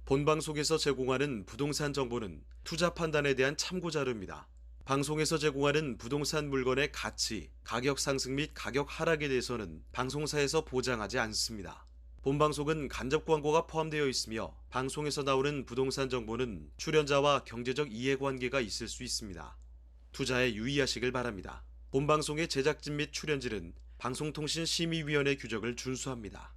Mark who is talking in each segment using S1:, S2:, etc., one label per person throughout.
S1: 본방송에서 제공하는 부동산 정보는 투자 판단에 대한 참고 자료입니다. 방송에서 제공하는 부동산 물건의 가치, 가격 상승 및 가격 하락에 대해서는 방송사에서 보장하지 않습니다. 본방송은 간접 광고가 포함되어 있으며 방송에서 나오는 부동산 정보는 출연자와 경제적 이해관계가 있을 수 있습니다. 투자에 유의하시길 바랍니다. 본방송의 제작진 및 출연진은 방송통신심의위원회 규정을 준수합니다.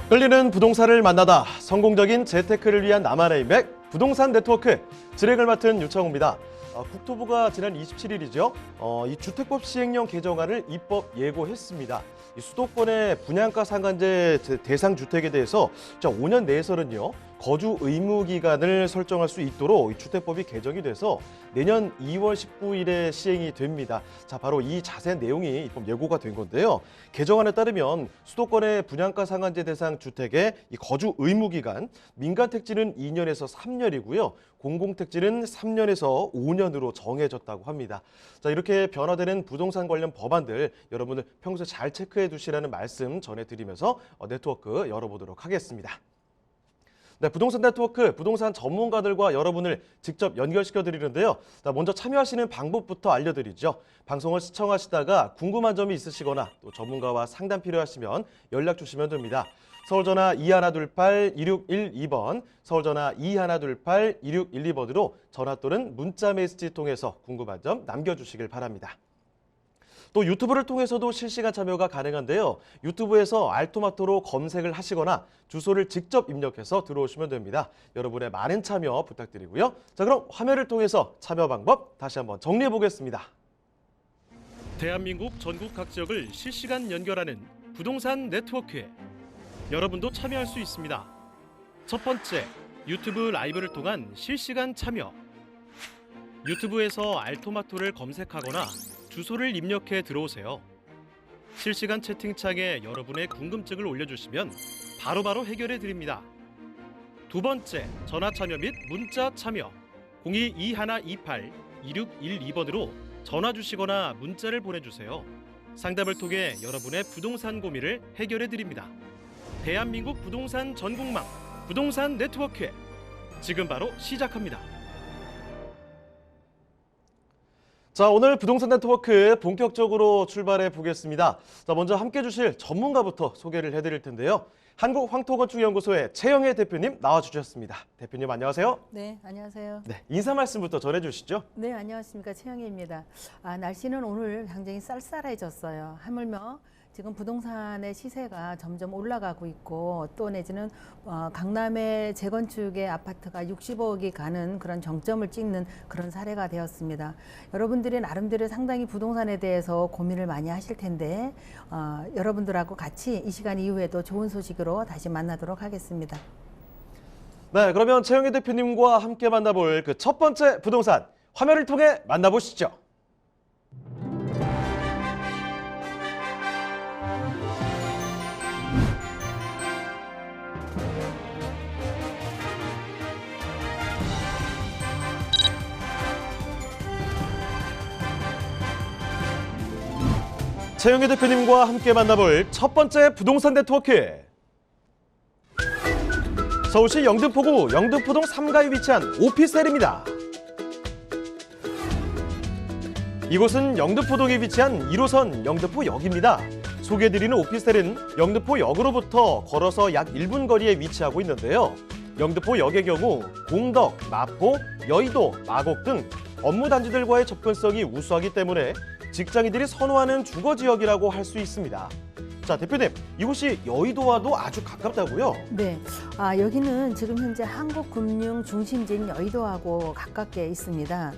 S2: 끌리는 부동산을 만나다 성공적인 재테크를 위한 나만의 인맥 부동산 네트워크 진행을 맡은 유창호입니다. 국토부가 지난 27일이죠. 이 주택법 시행령 개정안을 입법 예고했습니다. 이 수도권의 분양가 상한제 대상 주택에 대해서 5년 내에서는요. 거주 의무 기간을 설정할 수 있도록 이 주택법이 개정이 돼서 내년 2월 19일에 시행이 됩니다. 자, 바로 이 자세한 내용이 입법 예고가 된 건데요. 개정안에 따르면 수도권의 분양가 상한제 대상 주택의 이 거주 의무 기간, 민간 택지는 2년에서 3년이고요. 공공 택지는 3년에서 5년으로 정해졌다고 합니다. 자, 이렇게 변화되는 부동산 관련 법안들 여러분들 평소에 잘 체크해 두시라는 말씀 전해드리면서 네트워크 열어보도록 하겠습니다. 네, 부동산 네트워크, 부동산 전문가들과 여러분을 직접 연결시켜 드리는데요. 자, 먼저 참여하시는 방법부터 알려드리죠. 방송을 시청하시다가 궁금한 점이 있으시거나 또 전문가와 상담 필요하시면 연락 주시면 됩니다. 서울전화 2128-2612번, 서울전화 2128-2612번으로 전화 또는 문자 메시지 통해서 궁금한 점 남겨주시길 바랍니다. 또 유튜브를 통해서도 실시간 참여가 가능한데요. 유튜브에서 알토마토로 검색을 하시거나 주소를 직접 입력해서 들어오시면 됩니다. 여러분의 많은 참여 부탁드리고요. 자, 그럼 화면을 통해서 참여 방법 다시 한번 정리해 보겠습니다.
S3: 대한민국 전국 각 지역을 실시간 연결하는 부동산 네트워크에 여러분도 참여할 수 있습니다. 첫 번째, 유튜브 라이브를 통한 실시간 참여. 유튜브에서 알토마토를 검색하거나 주소를 입력해 들어오세요. 실시간 채팅창에 여러분의 궁금증을 올려주시면 바로바로 해결해 드립니다. 두 번째, 전화 참여 및 문자 참여. 022128-2612번으로 전화 주시거나 문자를 보내주세요. 상담을 통해 여러분의 부동산 고민을 해결해 드립니다. 대한민국 부동산 전국망 부동산 네트워크 지금 바로 시작합니다.
S2: 자, 오늘 부동산 네트워크 본격적으로 출발해 보겠습니다. 자, 먼저 함께 해주실 전문가부터 소개를 해드릴 텐데요. 한국황토건축연구소의 최영애 대표님 나와주셨습니다. 대표님 안녕하세요.
S4: 네, 안녕하세요.
S2: 네, 인사 말씀부터 전해주시죠.
S4: 네, 안녕하십니까. 최영애입니다. 날씨는 오늘 굉장히 쌀쌀해졌어요. 하물며 지금 부동산의 시세가 점점 올라가고 있고 또 내지는 강남의 재건축의 아파트가 60억이 가는 그런 정점을 찍는 그런 사례가 되었습니다. 여러분들이 나름대로 상당히 부동산에 대해서 고민을 많이 하실 텐데 여러분들하고 같이 이 시간 이후에도 좋은 소식으로 다시 만나도록 하겠습니다.
S2: 네, 그러면 최영애 대표님과 함께 만나볼 그 첫 번째 부동산 화면을 통해 만나보시죠. 최영애 대표님과 함께 만나볼 첫 번째 부동산 네트워크. 서울시 영등포구 영등포동 3가에 위치한 오피스텔입니다. 이곳은 영등포동에 위치한 1호선 영등포역입니다. 소개해드리는 오피스텔은 영등포역으로부터 걸어서 약 1분 거리에 위치하고 있는데요. 영등포역의 경우 공덕, 마포, 여의도, 마곡 등 업무 단지들과의 접근성이 우수하기 때문에 직장인들이 선호하는 주거지역이라고 할 수 있습니다. 자, 대표님, 이곳이 여의도와도 아주 가깝다고요?
S4: 네, 여기는 지금 현재 한국 금융 중심지인 여의도하고 가깝게 있습니다.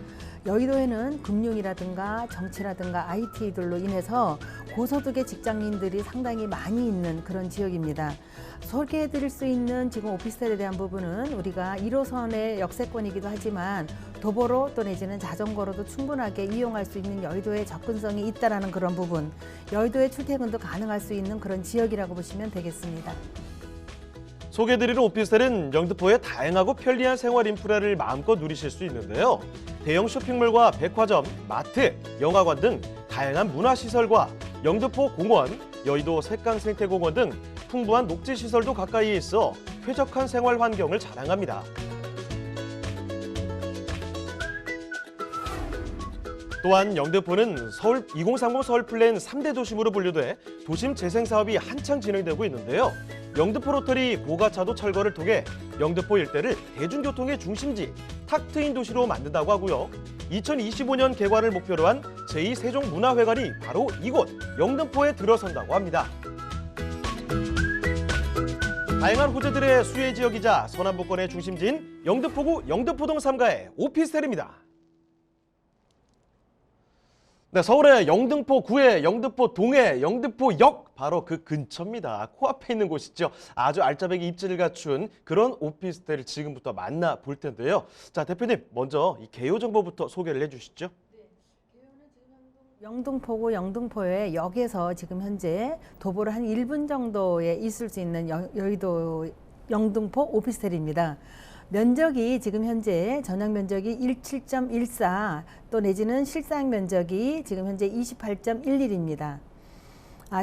S4: 여의도에는 금융이라든가 정치라든가 IT들로 인해서 고소득의 직장인들이 상당히 많이 있는 그런 지역입니다. 소개해드릴 수 있는 지금 오피스텔에 대한 부분은 우리가 1호선의 역세권이기도 하지만 도보로 또 내지는 자전거로도 충분하게 이용할 수 있는 여의도의 접근성이 있다라는 그런 부분, 여의도의 출퇴근도 가능할 수 있는 그런 지역이라고 보시면 되겠습니다.
S2: 소개해드리는 오피스텔은 영등포의 다양하고 편리한 생활 인프라를 마음껏 누리실 수 있는데요. 대형 쇼핑몰과 백화점, 마트, 영화관 등 다양한 문화시설과 영등포 공원, 여의도 색강생태공원 등 풍부한 녹지시설도 가까이에 있어 쾌적한 생활 환경을 자랑합니다. 또한 영등포는 서울 2030 서울 플랜 3대 도심으로 분류돼 도심 재생 사업이 한창 진행되고 있는데요. 영등포 로터리 고가차도 철거를 통해 영등포 일대를 대중교통의 중심지, 탁 트인 도시로 만든다고 하고요. 2025년 개관을 목표로 한 제2세종문화회관이 바로 이곳 영등포에 들어선다고 합니다. 다양한 호재들의 수혜 지역이자 서남부권의 중심지인 영등포구 영등포동 3가의 오피스텔입니다. 네, 서울의 영등포구의 영등포동의 영등포역 바로 그 근처입니다. 코앞에 있는 곳이죠. 아주 알짜배기 입지를 갖춘 그런 오피스텔을 지금부터 만나볼 텐데요. 자, 대표님 먼저 이 개요 정보부터 소개를 해주시죠.
S4: 영등포구 영등포의 역에서 지금 현재 도보로 한 1분 정도에 있을 수 있는 여의도 영등포 오피스텔입니다. 면적이 지금 현재 전용 면적이 17.14 또 내지는 실사용 면적이 지금 현재 28.11입니다.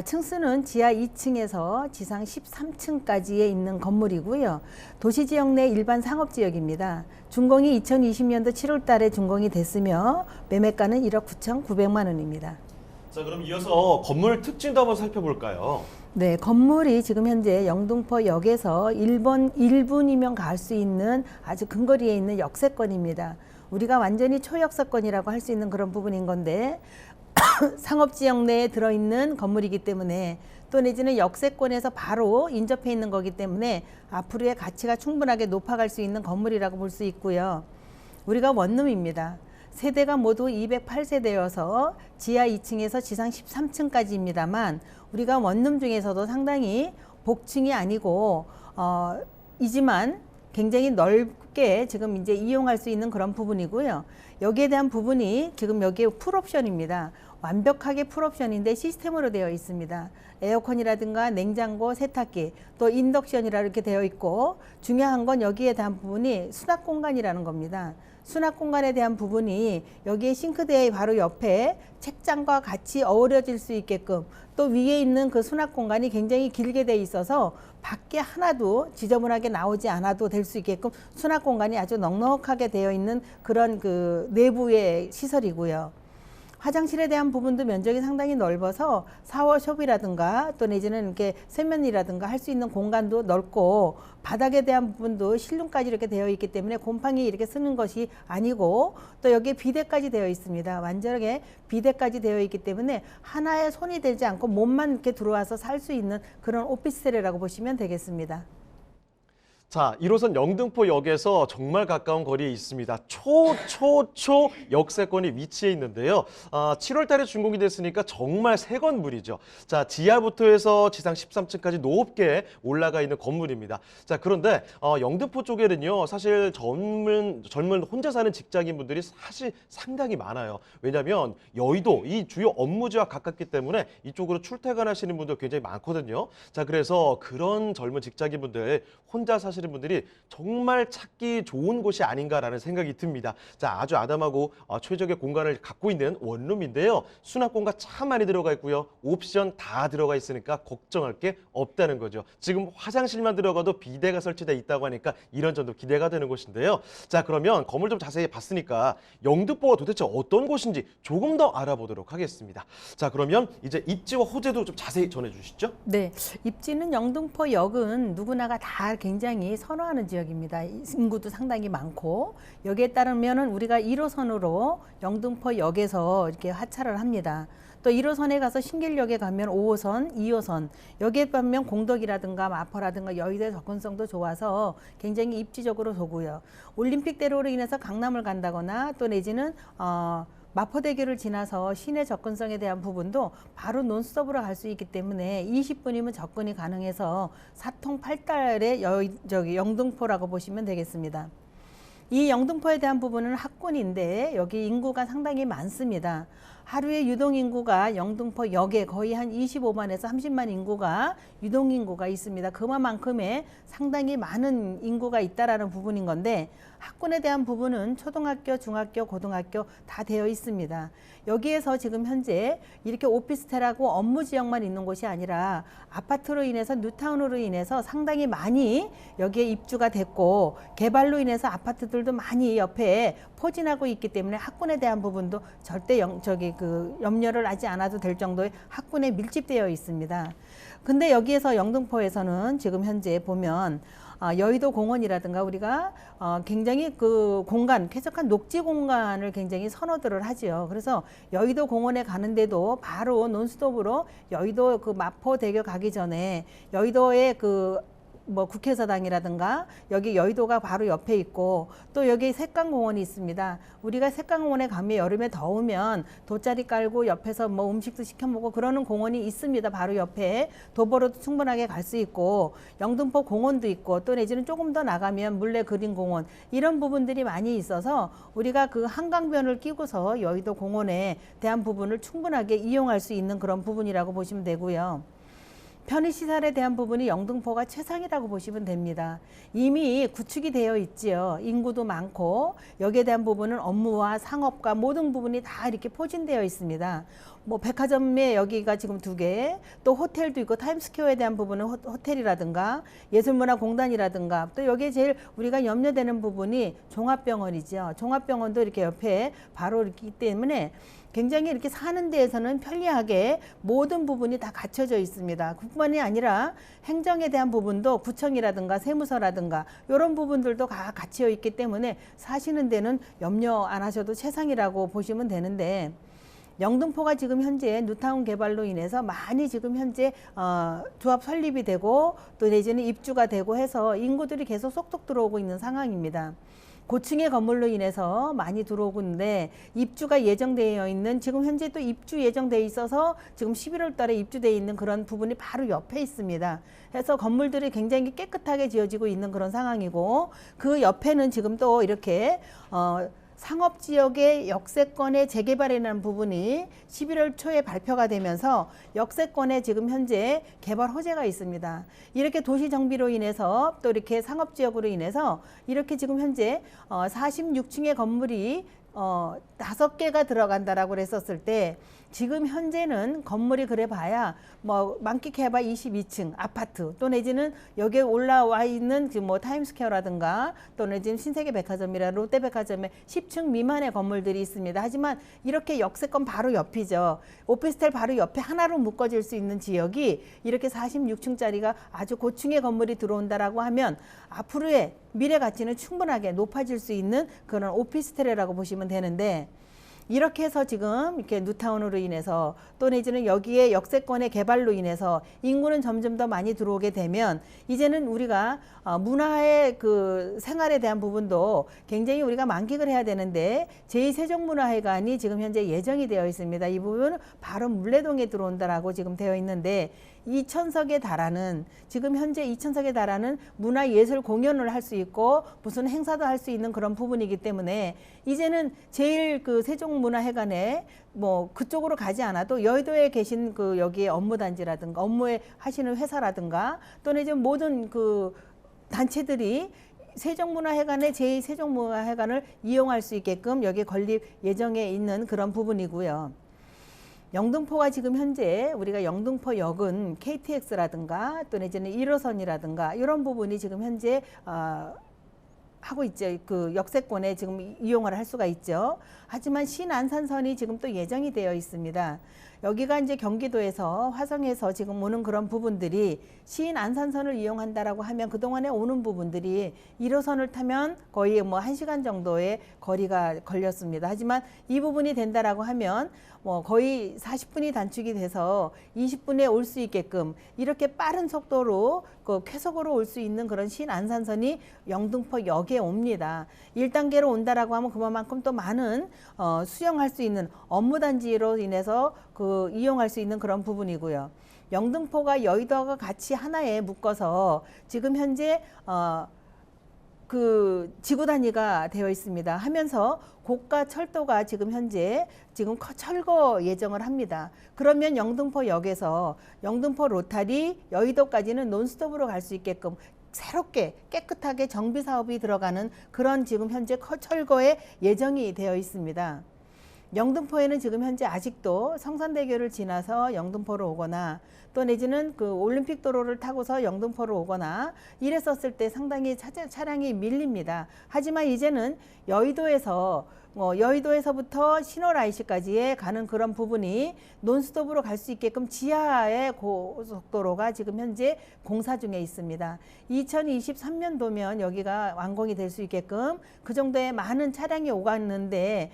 S4: 층수는 지하 2층에서 지상 13층까지에 있는 건물이고요. 도시지역 내 일반 상업지역입니다. 준공이 2020년도 7월 달에 준공이 됐으며 매매가는 1억 9,900만 원입니다.
S2: 자, 그럼 이어서 건물 특징도 한번 살펴볼까요?
S4: 네, 건물이 지금 현재 영등포역에서 1분이면 갈 수 있는 아주 근거리에 있는 역세권입니다. 우리가 완전히 초역세권이라고 할 수 있는 그런 부분인 건데 상업지역 내에 들어있는 건물이기 때문에 또 내지는 역세권에서 바로 인접해 있는 거기 때문에 앞으로의 가치가 충분하게 높아갈 수 있는 건물이라고 볼 수 있고요. 우리가 원룸입니다. 세대가 모두 208세대여서 지하 2층에서 지상 13층까지입니다만 우리가 원룸 중에서도 상당히 복층이 아니고 이지만 굉장히 넓게 지금 이제 이용할 수 있는 그런 부분이고요. 여기에 대한 부분이 지금 여기에 풀옵션입니다. 완벽하게 풀옵션인데 시스템으로 되어 있습니다. 에어컨이라든가 냉장고, 세탁기, 또 인덕션이라 이렇게 되어 있고 중요한 건 여기에 대한 부분이 수납 공간이라는 겁니다. 수납 공간에 대한 부분이 여기에 싱크대의 바로 옆에 책장과 같이 어우러질 수 있게끔 또 위에 있는 그 수납 공간이 굉장히 길게 돼 있어서 밖에 하나도 지저분하게 나오지 않아도 될 수 있게끔 수납 공간이 아주 넉넉하게 되어 있는 그런 그 내부의 시설이고요. 화장실에 대한 부분도 면적이 상당히 넓어서 샤워숍이라든가 또 내지는 이렇게 세면이라든가 할 수 있는 공간도 넓고 바닥에 대한 부분도 실눈까지 이렇게 되어 있기 때문에 곰팡이 이렇게 쓰는 것이 아니고 또 여기에 비데까지 되어 있습니다. 완전하게 비데까지 되어 있기 때문에 하나에 손이 되지 않고 몸만 이렇게 들어와서 살 수 있는 그런 오피스텔이라고 보시면 되겠습니다.
S2: 자, 1호선 영등포역에서 정말 가까운 거리에 있습니다. 초 역세권이 위치해 있는데요. 7월 달에 준공이 됐으니까 정말 새 건물이죠. 자, 지하부터 해서 지상 13층까지 높게 올라가 있는 건물입니다. 자, 그런데 영등포 쪽에는요, 사실 젊은 혼자 사는 직장인분들이 사실 상당히 많아요. 왜냐하면 여의도 이 주요 업무지와 가깝기 때문에 이쪽으로 출퇴근하시는 분들 굉장히 많거든요. 자, 그래서 그런 젊은 직장인분들 혼자 사시는 분들이 정말 찾기 좋은 곳이 아닌가라는 생각이 듭니다. 자, 아주 아담하고 최적의 공간을 갖고 있는 원룸인데요. 수납 공간 참 많이 들어가 있고요. 옵션 다 들어가 있으니까 걱정할 게 없다는 거죠. 지금 화장실만 들어가도 비데가 설치되어 있다고 하니까 이런 점도 기대가 되는 곳인데요. 자, 그러면 건물 좀 자세히 봤으니까 영등포가 도대체 어떤 곳인지 조금 더 알아보도록 하겠습니다. 자, 그러면 이제 입지와 호재도 좀 자세히 전해주시죠.
S4: 네, 입지는 영등포역은 누구나가 다 굉장히 선호하는 지역입니다. 인구도 상당히 많고 여기에 따르면은 우리가 1호선으로 영등포역에서 이렇게 하차를 합니다. 또 1호선에 가서 신길역에 가면 5호선, 2호선 여기에 가면 공덕이라든가 마포라든가 여의도의 접근성도 좋아서 굉장히 입지적으로 좋고요. 올림픽대로로 인해서 강남을 간다거나 또 내지는 마포대교를 지나서 시내 접근성에 대한 부분도 바로 논스톱으로 갈 수 있기 때문에 20분이면 접근이 가능해서 사통팔달의 영등포라고 보시면 되겠습니다. 이 영등포에 대한 부분은 학군인데 여기 인구가 상당히 많습니다. 하루에 유동인구가 영등포역에 거의 한 25만에서 30만 인구가 유동인구가 있습니다. 그만큼의 상당히 많은 인구가 있다라는 부분인 건데 학군에 대한 부분은 초등학교, 중학교, 고등학교 다 되어 있습니다. 여기에서 지금 현재 이렇게 오피스텔하고 업무 지역만 있는 곳이 아니라 아파트로 인해서 뉴타운으로 인해서 상당히 많이 여기에 입주가 됐고 개발로 인해서 아파트들도 많이 옆에 포진하고 있기 때문에 학군에 대한 부분도 절대 염려를 하지 않아도 될 정도의 학군에 밀집되어 있습니다. 근데 여기에서 영등포에서는 지금 현재 보면 여의도 공원이라든가 우리가 굉장히 그 공간, 쾌적한 녹지 공간을 굉장히 선호들을 하지요. 그래서 여의도 공원에 가는데도 바로 논스톱으로 여의도 그 마포대교 가기 전에 여의도의 그 국회의사당이라든가 여기 여의도가 바로 옆에 있고 또 여기 색강공원이 있습니다. 우리가 색강공원에 가면 여름에 더우면 돗자리 깔고 옆에서 뭐 음식도 시켜 먹고 그러는 공원이 있습니다. 바로 옆에 도보로도 충분하게 갈 수 있고 영등포 공원도 있고 또 내지는 조금 더 나가면 물레 그린공원 이런 부분들이 많이 있어서 우리가 그 한강변을 끼고서 여의도 공원에 대한 부분을 충분하게 이용할 수 있는 그런 부분이라고 보시면 되고요. 편의시설에 대한 부분이 영등포가 최상이라고 보시면 됩니다. 이미 구축이 되어 있지요. 인구도 많고 여기에 대한 부분은 업무와 상업과 모든 부분이 다 이렇게 포진되어 있습니다. 뭐 백화점에 여기가 지금 2개, 또 호텔도 있고 타임스퀘어에 대한 부분은 호텔이라든가 예술문화공단이라든가 또 여기에 제일 우리가 염려되는 부분이 종합병원이죠. 종합병원도 이렇게 옆에 바로 있기 때문에 굉장히 이렇게 사는 데에서는 편리하게 모든 부분이 다 갖춰져 있습니다. 그뿐만이 아니라 행정에 대한 부분도 구청이라든가 세무서라든가 이런 부분들도 다 갖춰 있기 때문에 사시는 데는 염려 안 하셔도 최상이라고 보시면 되는데 영등포가 지금 현재 뉴타운 개발로 인해서 많이 지금 현재 조합 설립이 되고 또 내지는 입주가 되고 해서 인구들이 계속 쏙쏙 들어오고 있는 상황입니다. 고층의 건물로 인해서 많이 들어오고 있는데 입주가 예정되어 있는 지금 현재 또 입주 예정되어 있어서 지금 11월 달에 입주되어 있는 그런 부분이 바로 옆에 있습니다. 그래서 건물들이 굉장히 깨끗하게 지어지고 있는 그런 상황이고 그 옆에는 지금 또 이렇게 상업지역의 역세권의 재개발이라는 부분이 11월 초에 발표가 되면서 역세권에 지금 현재 개발 호재가 있습니다. 이렇게 도시 정비로 인해서 또 이렇게 상업지역으로 인해서 이렇게 지금 현재 46층의 건물이 5개가 들어간다라고 그랬었을 때 지금 현재는 건물이 그래 봐야 뭐 만끽해봐 22층 아파트 또 내지는 여기에 올라와 있는 지금 뭐 타임스퀘어라든가 또 내지는 신세계백화점이나 롯데백화점에 10층 미만의 건물들이 있습니다. 하지만 이렇게 역세권 바로 옆이죠. 오피스텔 바로 옆에 하나로 묶어질 수 있는 지역이 이렇게 46층짜리가 아주 고층의 건물이 들어온다라고 하면 앞으로의 미래 가치는 충분하게 높아질 수 있는 그런 오피스텔이라고 보시면 되는데 이렇게 해서 지금 이렇게 뉴타운으로 인해서 또 내지는 여기에 역세권의 개발로 인해서 인구는 점점 더 많이 들어오게 되면 이제는 우리가 문화의 그 생활에 대한 부분도 굉장히 우리가 만끽을 해야 되는데 제2세종문화회관이 지금 현재 예정이 되어 있습니다. 이 부분은 바로 물레동에 들어온다라고 지금 되어 있는데 2,000석에 달하는 지금 현재 2,000석에 달하는 문화예술 공연을 할 수 있고 무슨 행사도 할 수 있는 그런 부분이기 때문에 이제는 제일 그 세종문화회관에 뭐 그쪽으로 가지 않아도 여의도에 계신 그 여기에 업무단지라든가 업무에 하시는 회사라든가 또는 이제 모든 그 단체들이 세종문화회관의 제2세종문화회관을 이용할 수 있게끔 여기에 건립 예정에 있는 그런 부분이고요. 영등포가 지금 현재 우리가 영등포역은 KTX라든가 또 내지는 1호선이라든가 이런 부분이 지금 현재 하고 있죠. 그 역세권에 지금 이용을 할 수가 있죠. 하지만 신안산선이 지금 또 예정이 되어 있습니다. 여기가 이제 경기도에서 화성에서 지금 오는 그런 부분들이 신안산선을 이용한다라고 하면 그동안에 오는 부분들이 1호선을 타면 거의 뭐 1시간 정도의 거리가 걸렸습니다. 하지만 이 부분이 된다라고 하면 뭐 거의 40분이 단축이 돼서 20분에 올 수 있게끔 이렇게 빠른 속도로 그 쾌속으로 올 수 있는 그런 신안산선이 영등포역에 옵니다. 1단계로 온다라고 하면 그만큼 또 많은 수용할 수 있는 업무단지로 인해서 그 이용할 수 있는 그런 부분이고요. 영등포가 여의도가 같이 하나에 묶어서 지금 현재 그 지구 단위가 되어 있습니다. 하면서 고가 철도가 지금 현재 철거 예정을 합니다. 그러면 영등포역에서 영등포 로타리 여의도까지는 논스톱으로 갈 수 있게끔 새롭게 깨끗하게 정비 사업이 들어가는 그런 지금 현재 철거의 예정이 되어 있습니다. 영등포에는 지금 현재 아직도 성산대교를 지나서 영등포로 오거나 또 내지는 그 올림픽 도로를 타고서 영등포로 오거나 이랬었을 때 상당히 차량이 밀립니다. 하지만 이제는 여의도에서부터 신월 IC까지에 가는 그런 부분이 논스톱으로 갈 수 있게끔 지하의 고속도로가 지금 현재 공사 중에 있습니다. 2023년도면 여기가 완공이 될 수 있게끔 그 정도의 많은 차량이 오갔는데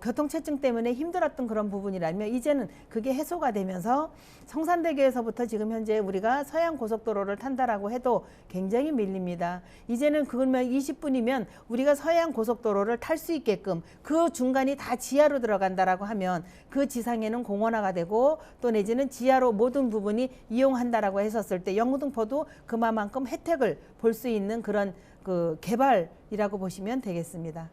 S4: 교통체증 때문에 힘들었던 그런 부분이라면 이제는 그게 해소가 되면서 성산대교에서부터 지금 현재 우리가 서양 고속도로를 탄다라고 해도 굉장히 밀립니다. 이제는 그러면 20분이면 우리가 서양 고속도로를 탈 수 있게끔 그 중간이 다 지하로 들어간다라고 하면 그 지상에는 공원화가 되고 또 내지는 지하로 모든 부분이 이용한다라고 했었을 때 영등포도 그만큼 혜택을 볼 수 있는 그런 그 개발이라고 보시면 되겠습니다.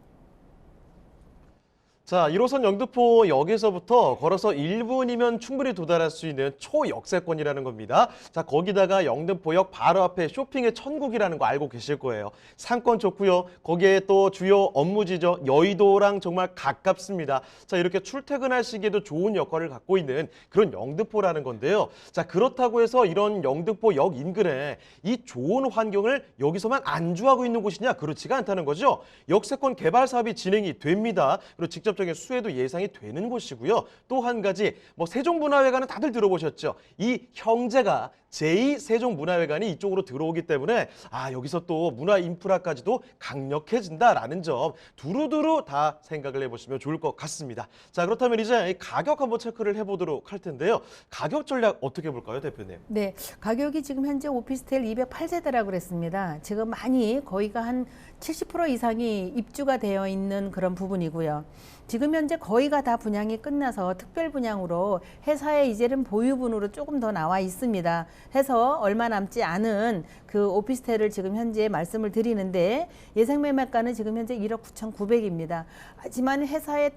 S2: 자, 1호선 영등포역에서부터 걸어서 1분이면 충분히 도달할 수 있는 초역세권이라는 겁니다. 자, 거기다가 영등포역 바로 앞에 쇼핑의 천국이라는 거 알고 계실 거예요. 상권 좋고요. 거기에 또 주요 업무지죠. 여의도랑 정말 가깝습니다. 자, 이렇게 출퇴근하시기에도 좋은 여건을 갖고 있는 그런 영등포라는 건데요. 자, 그렇다고 해서 이런 영등포역 인근에 이 좋은 환경을 여기서만 안주하고 있는 곳이냐? 그렇지가 않다는 거죠. 역세권 개발 사업이 진행이 됩니다. 그리고 직접적인 수혜도 예상이 되는 곳이고요. 또 한 가지 세종문화회관은 다들 들어보셨죠? 이 형제가 제2세종문화회관이 이쪽으로 들어오기 때문에 여기서 또 문화 인프라까지도 강력해진다라는 점 두루두루 다 생각을 해보시면 좋을 것 같습니다. 자, 그렇다면 이제 가격 한번 체크를 해보도록 할 텐데요. 가격 전략 어떻게 볼까요, 대표님?
S4: 네, 가격이 지금 현재 오피스텔 208세대라고 그랬습니다. 지금 많이 거의가 한 70% 이상이 입주가 되어 있는 그런 부분이고요. 지금 현재 거의가 다 분양이 끝나서 특별 분양으로 회사에 이제는 보유분으로 조금 더 나와 있습니다. 해서 얼마 남지 않은 그 오피스텔을 지금 현재 말씀을 드리는데 예상 매매가는 지금 현재 1억 9,900입니다. 하지만 회사의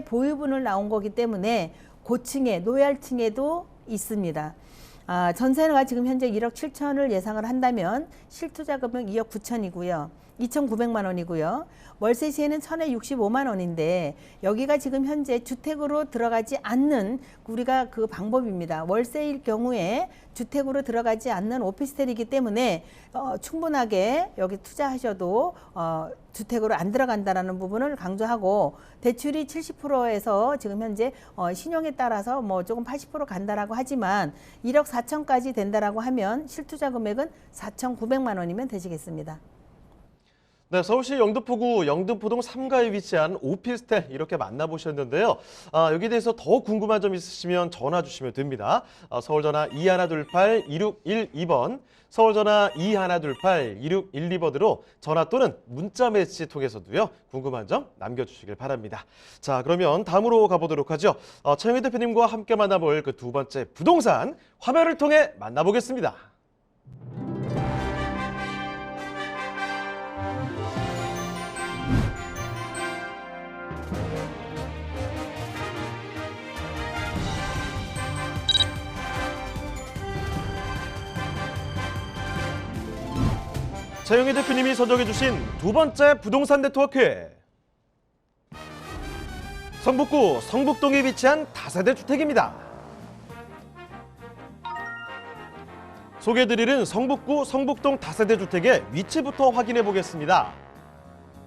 S4: 보유분을 나온 거기 때문에 고층에 노얄층에도 있습니다. 전세가 지금 현재 1억 7천을 예상을 한다면 실투자 금액 2억 9천이고요. 2,900만 원이고요. 월세 시에는 1,065만 원인데 여기가 지금 현재 주택으로 들어가지 않는 우리가 그 방법입니다. 월세일 경우에 주택으로 들어가지 않는 오피스텔이기 때문에 충분하게 여기 투자하셔도 주택으로 안 들어간다라는 부분을 강조하고 대출이 70%에서 지금 현재 신용에 따라서 조금 80% 간다라고 하지만 1억 4천까지 된다라고 하면 실투자 금액은 4,900만 원이면 되시겠습니다.
S2: 네, 서울시 영등포구 영등포동 3가에 위치한 오피스텔 이렇게 만나보셨는데요. 여기에 대해서 더 궁금한 점 있으시면 전화 주시면 됩니다. 서울전화 2128-2612번, 서울전화 2128-2612번으로 전화 또는 문자 메시지 통해서도요. 궁금한 점 남겨주시길 바랍니다. 자, 그러면 다음으로 가보도록 하죠. 최영희 대표님과 함께 만나볼 그 두 번째 부동산 화면을 통해 만나보겠습니다. 최영희 대표님이 선정해 주신 두 번째 부동산 네트워크. 성북구 성북동에 위치한 다세대 주택입니다. 소개해드리는 성북구 성북동 다세대 주택의 위치부터 확인해 보겠습니다.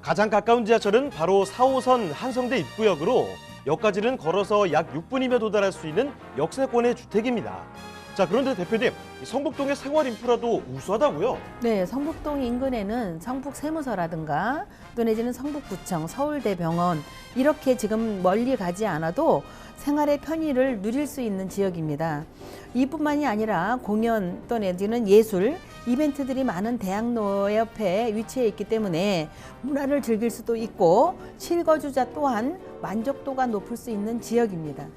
S2: 가장 가까운 지하철은 바로 4호선 한성대 입구역으로 역까지는 걸어서 약 6분이면 도달할 수 있는 역세권의 주택입니다. 자, 그런데 대표님, 성북동의 생활 인프라도 우수하다고요?
S4: 네, 성북동 인근에는 성북세무서라든가 또 내지는 성북구청, 서울대병원 이렇게 지금 멀리 가지 않아도 생활의 편의를 누릴 수 있는 지역입니다. 이뿐만이 아니라 공연 또 내지는 예술, 이벤트들이 많은 대학로 옆에 위치해 있기 때문에 문화를 즐길 수도 있고 실거주자 또한 만족도가 높을 수 있는 지역입니다.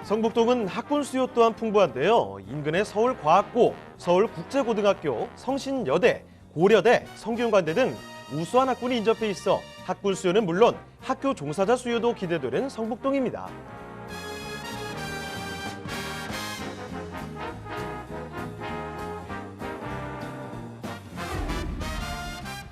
S2: 성북동은 학군 수요 또한 풍부한데요. 인근의 서울과학고, 서울국제고등학교, 성신여대, 고려대, 성균관대 등 우수한 학군이 인접해 있어 학군 수요는 물론 학교 종사자 수요도 기대되는 성북동입니다.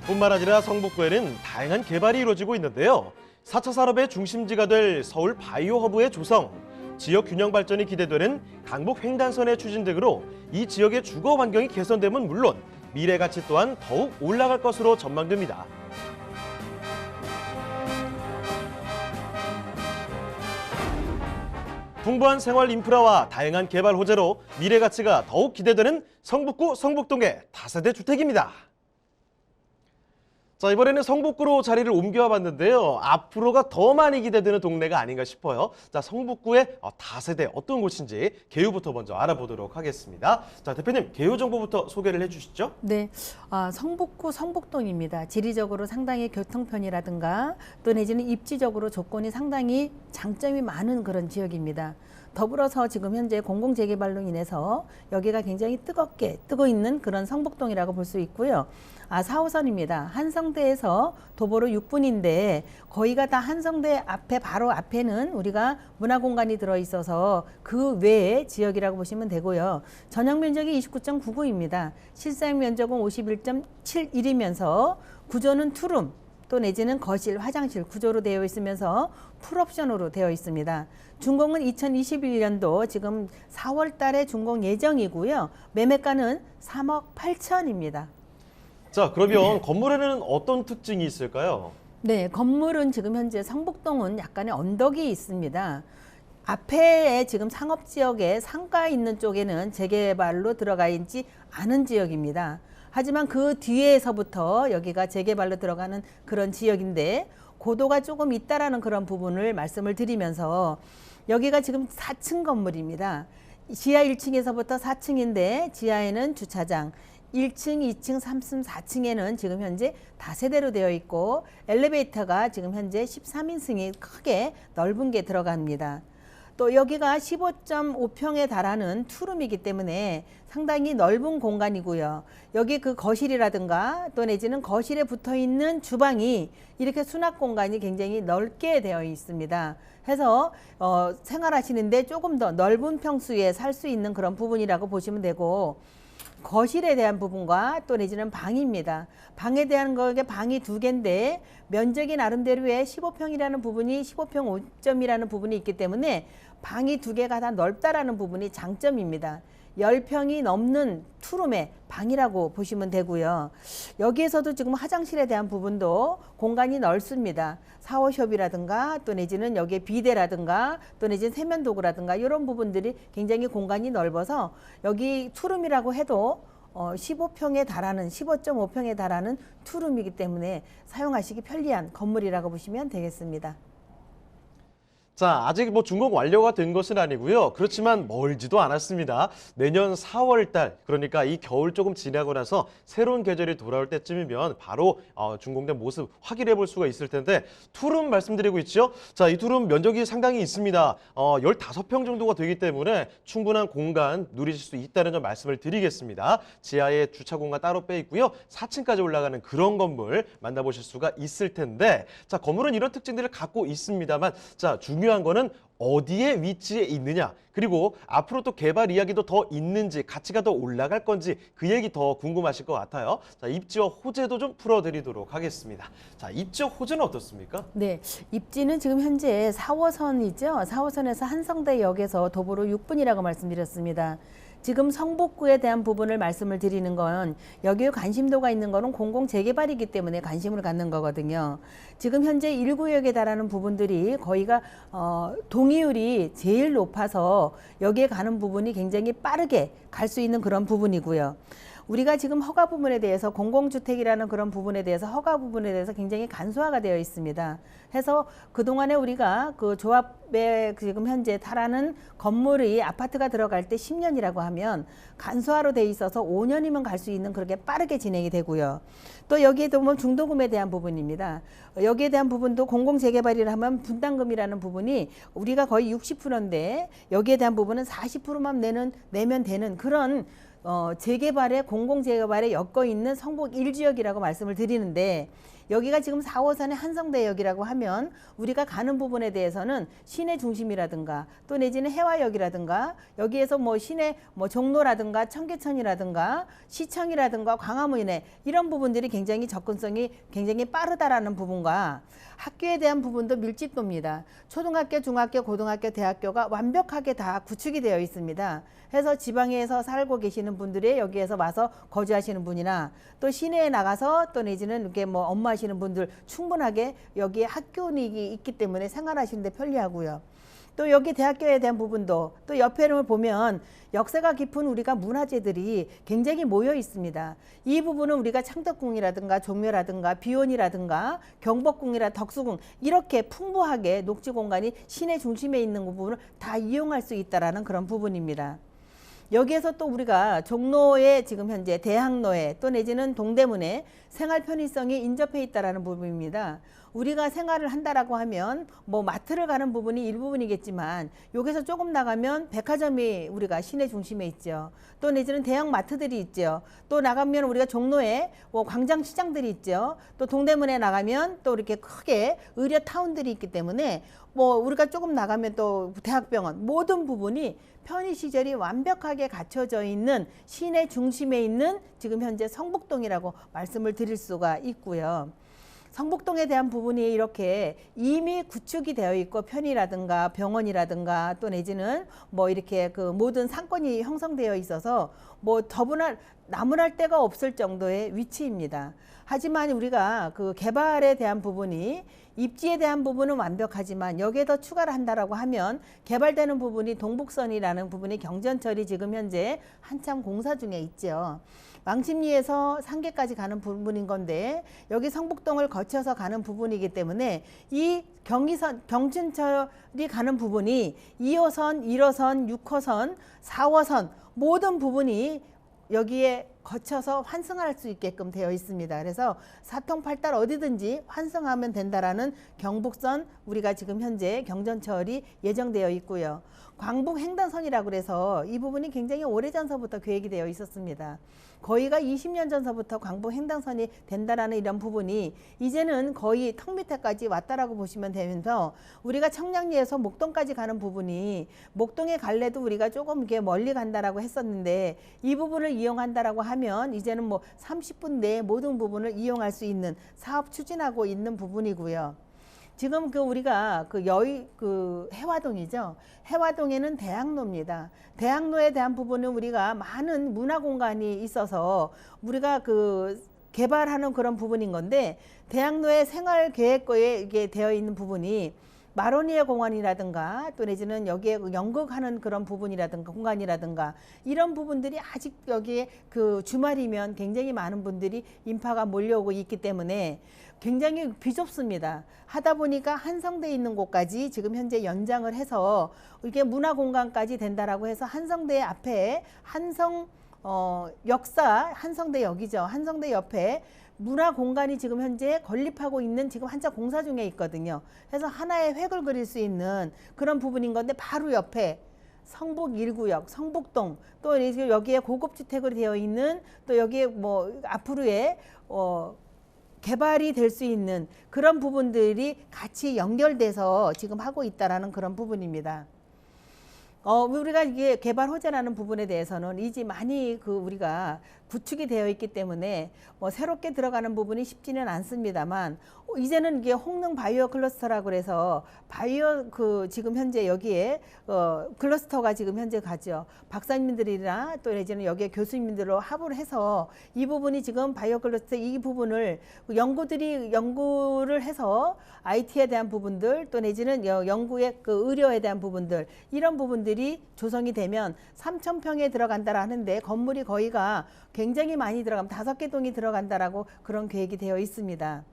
S2: 뿐만 아니라 성북구에는 다양한 개발이 이루어지고 있는데요. 4차 산업의 중심지가 될 서울 바이오 허브의 조성, 지역 균형 발전이 기대되는 강북 횡단선의 추진 등으로 이 지역의 주거 환경이 개선되면 물론 미래 가치 또한 더욱 올라갈 것으로 전망됩니다. 풍부한 생활 인프라와 다양한 개발 호재로 미래 가치가 더욱 기대되는 성북구 성북동의 다세대 주택입니다. 자, 이번에는 성북구로 자리를 옮겨 봤는데요. 앞으로가 더 많이 기대되는 동네가 아닌가 싶어요. 자, 성북구의 다세대 어떤 곳인지 개요부터 먼저 알아보도록 하겠습니다. 자, 대표님 개요 정보부터 소개를 해주시죠.
S4: 네, 성북구 성북동입니다. 지리적으로 상당히 교통편이라든가 또 내지는 입지적으로 조건이 상당히 장점이 많은 그런 지역입니다. 더불어서 지금 현재 공공재개발로 인해서 여기가 굉장히 뜨겁게 뜨고 있는 그런 성북동이라고 볼 수 있고요. 4호선입니다. 한성대에서 도보로 6분인데 거의가 다 한성대 앞에 바로 앞에는 우리가 문화공간이 들어있어서 그 외의 지역이라고 보시면 되고요. 전용 면적이 29.99입니다. 실사용 면적은 51.71이면서 구조는 투룸 또 내지는 거실, 화장실 구조로 되어 있으면서 풀옵션으로 되어 있습니다. 준공은 2021년도 지금 4월 달에 준공 예정이고요. 매매가는 3억 8천입니다.
S2: 자, 그러면 건물에는 어떤 특징이 있을까요?
S4: 네, 건물은 지금 현재 성북동은 약간의 언덕이 있습니다. 앞에 지금 상업지역에 상가 있는 쪽에는 재개발로 들어가 있지 않은 지역입니다. 하지만 그 뒤에서부터 여기가 재개발로 들어가는 그런 지역인데 고도가 조금 있다라는 그런 부분을 말씀을 드리면서 여기가 지금 4층 건물입니다. 지하 1층에서부터 4층인데 지하에는 주차장, 1층, 2층, 3층, 4층에는 지금 현재 다세대로 되어 있고 엘리베이터가 지금 현재 13인승이 크게 넓은 게 들어갑니다. 또 여기가 15.5평에 달하는 투룸이기 때문에 상당히 넓은 공간이고요. 여기 그 거실이라든가 또 내지는 거실에 붙어 있는 주방이 이렇게 수납 공간이 굉장히 넓게 되어 있습니다. 해서 생활하시는데 조금 더 넓은 평수에 살 수 있는 그런 부분이라고 보시면 되고 거실에 대한 부분과 또 내지는 방입니다. 방에 대한 거에 방이 2개인데 면적이 나름대로의 15평이라는 부분이 15평 5점이라는 부분이 있기 때문에 방이 2개가 다 넓다라는 부분이 장점입니다. 10평이 넘는 투룸의 방이라고 보시면 되고요. 여기에서도 지금 화장실에 대한 부분도 공간이 넓습니다. 샤워숍이라든가 또 내지는 여기에 비데라든가 또 내지는 세면도구라든가 이런 부분들이 굉장히 공간이 넓어서 여기 투룸이라고 해도 15평에 달하는 15.5평에 달하는 투룸이기 때문에 사용하시기 편리한 건물이라고 보시면 되겠습니다.
S2: 자, 아직 준공 완료가 된 것은 아니고요. 그렇지만 멀지도 않았습니다. 내년 4월 달, 그러니까 이 겨울 조금 지나고 나서 새로운 계절이 돌아올 때쯤이면 바로 준공된 모습 확인해 볼 수가 있을 텐데 투룸 말씀드리고 있죠. 자, 이 투룸 면적이 상당히 있습니다. 15평 정도가 되기 때문에 충분한 공간 누리실 수 있다는 점 말씀을 드리겠습니다. 지하에 주차 공간 따로 빼 있고요. 4층까지 올라가는 그런 건물 만나보실 수가 있을 텐데 자, 건물은 이런 특징들을 갖고 있습니다만 자, 중요한 거는 어디에 위치해 있느냐 그리고 앞으로 또 개발 이야기도 더 있는지 가치가 더 올라갈 건지 그 얘기 더 궁금하실 것 같아요. 자, 입지와 호재도 좀 풀어드리도록 하겠습니다. 자, 입지와 호재는 어떻습니까?
S4: 네, 입지는 지금 현재 4호선이죠. 4호선에서 한성대역에서 도보로 6분이라고 말씀드렸습니다. 지금 성북구에 대한 부분을 말씀을 드리는 건 여기에 관심도가 있는 거는 공공재개발이기 때문에 관심을 갖는 거거든요. 지금 현재 1구역에 달하는 부분들이 거의가 동의율이 제일 높아서 여기에 가는 부분이 굉장히 빠르게 갈 수 있는 그런 부분이고요. 우리가 지금 허가 부분에 대해서 공공주택이라는 그런 부분에 대해서 허가 부분에 대해서 굉장히 간소화가 되어 있습니다. 해서 그동안에 우리가 그 조합에 지금 현재 달하는 건물이 아파트가 들어갈 때 10년이라고 하면 간소화로 돼 있어서 5년이면 갈 수 있는 그렇게 빠르게 진행이 되고요. 또 여기에 보면 중도금에 대한 부분입니다. 여기에 대한 부분도 공공재개발이라 하면 분담금이라는 부분이 우리가 거의 60%인데 여기에 대한 부분은 40%만 내면 되는 그런 재개발에 공공재개발에 엮어 있는 성북 1지역이라고 말씀을 드리는데 여기가 지금 4호선의 한성대역이라고 하면 우리가 가는 부분에 대해서는 시내 중심이라든가 또 내지는 해화역이라든가 여기에서 뭐 시내 뭐 종로라든가 청계천이라든가 시청이라든가 광화문이네 이런 부분들이 굉장히 접근성이 굉장히 빠르다라는 부분과 학교에 대한 부분도 밀집도입니다. 초등학교, 중학교, 고등학교, 대학교가 완벽하게 다 구축이 되어 있습니다. 해서 지방에서 살고 계시는 분들이 여기에서 와서 거주하시는 분이나 또 시내에 나가서 또 내지는 이렇게 뭐 업무하시는 분들 충분하게 여기에 학교닉이 있기 때문에 생활하시는데 편리하고요. 또 여기 대학교에 대한 부분도 또 옆에를 보면 역사가 깊은 우리가 문화재들이 굉장히 모여 있습니다. 이 부분은 우리가 창덕궁이라든가 종묘라든가 비원이라든가 경복궁이라 덕수궁 이렇게 풍부하게 녹지 공간이 시내 중심에 있는 부분을 다 이용할 수 있다라는 그런 부분입니다. 여기에서 또 우리가 종로에 지금 현재 대학로에 또 내지는 동대문에 생활 편의성이 인접해 있다라는 부분입니다. 우리가 생활을 한다라고 하면 뭐 마트를 가는 부분이 일부분이겠지만 여기서 조금 나가면 백화점이 우리가 시내 중심에 있죠. 또 내지는 대형 마트들이 있죠. 또 나가면 우리가 종로에 뭐 광장 시장들이 있죠. 또 동대문에 나가면 또 이렇게 크게 의료 타운들이 있기 때문에 뭐 우리가 조금 나가면 또 대학병원 모든 부분이 편의시설이 완벽하게 갖춰져 있는 시내 중심에 있는 지금 현재 성북동이라고 말씀을 드릴 수가 있고요. 성북동에 대한 부분이 이렇게 이미 구축이 되어 있고 편의라든가 병원이라든가 또 내지는 뭐 이렇게 그 모든 상권이 형성되어 있어서 뭐 더구나 나무랄 데가 없을 정도의 위치입니다. 하지만 우리가 그 개발에 대한 부분이 입지에 대한 부분은 완벽하지만 여기에 더 추가를 한다라고 하면 개발되는 부분이 동북선이라는 부분이 경전철이 지금 현재 한참 공사 중에 있죠. 왕십리에서 상계까지 가는 부분인 건데 여기 성북동을 거쳐서 가는 부분이기 때문에 이 경춘철이 가는 부분이 2호선, 1호선, 6호선, 4호선 모든 부분이 여기에 거쳐서 환승할 수 있게끔 되어 있습니다. 그래서 사통팔달 어디든지 환승하면 된다라는 경북선 우리가 지금 현재 경전철이 예정되어 있고요. 광북 횡단선이라고 그래서 이 부분이 굉장히 오래전서부터 계획이 되어 있었습니다. 거의가 20년 전서부터 광북 횡단선이 된다라는 이런 부분이 이제는 거의 턱 밑에까지 왔다라고 보시면 되면서 우리가 청량리에서 목동까지 가는 부분이 목동에 갈래도 우리가 조금 이렇게 멀리 간다라고 했었는데 이 부분을 이용한다라고 하면 이제는 뭐 30분 내에 모든 부분을 이용할 수 있는 사업 추진하고 있는 부분이고요. 지금 우리가 해화동이죠. 해화동에는 대학로입니다. 대학로에 대한 부분은 우리가 많은 문화 공간이 있어서 우리가 개발하는 그런 부분인 건데 대학로의 생활 계획거에 이게 되어 있는 부분이 마로니에 공원이라든가 또 내지는 여기에 연극하는 그런 부분이라든가 공간이라든가 이런 부분들이 아직 여기에 주말이면 굉장히 많은 분들이 인파가 몰려오고 있기 때문에 굉장히 비좁습니다. 하다 보니까 한성대에 있는 곳까지 지금 현재 연장을 해서 이게 문화공간까지 된다라고 해서 한성대 앞에 한성대역이죠. 한성대 옆에 문화공간이 지금 현재 건립하고 있는 지금 한참 공사 중에 있거든요. 그래서 하나의 획을 그릴 수 있는 그런 부분인 건데 바로 옆에 성북 1구역, 성북동 또 여기에 고급주택으로 되어 있는 또 여기에 뭐 앞으로의 개발이 될 수 있는 그런 부분들이 같이 연결돼서 지금 하고 있다라는 그런 부분입니다. 우리가 이게 개발 호재라는 부분에 대해서는 이제 많이 우리가 구축이 되어 있기 때문에 뭐 새롭게 들어가는 부분이 쉽지는 않습니다만 이제는 이게 홍릉 바이오 클러스터라고 그래서 바이오 지금 현재 여기에 클러스터가 지금 현재 가죠. 박사님들이나 또 내지는 여기에 교수님들로 합을 해서 이 부분이 지금 바이오 클러스터 이 부분을 연구를 해서 IT에 대한 부분들 또 내지는 연구의 의료에 대한 부분들 이런 부분들이 조성이 되면 3,000평에 들어간다라 하는데 건물이 거의가 굉장히 많이 들어가면 5개 동이 들어간다라고 그런 계획이 되어 있습니다.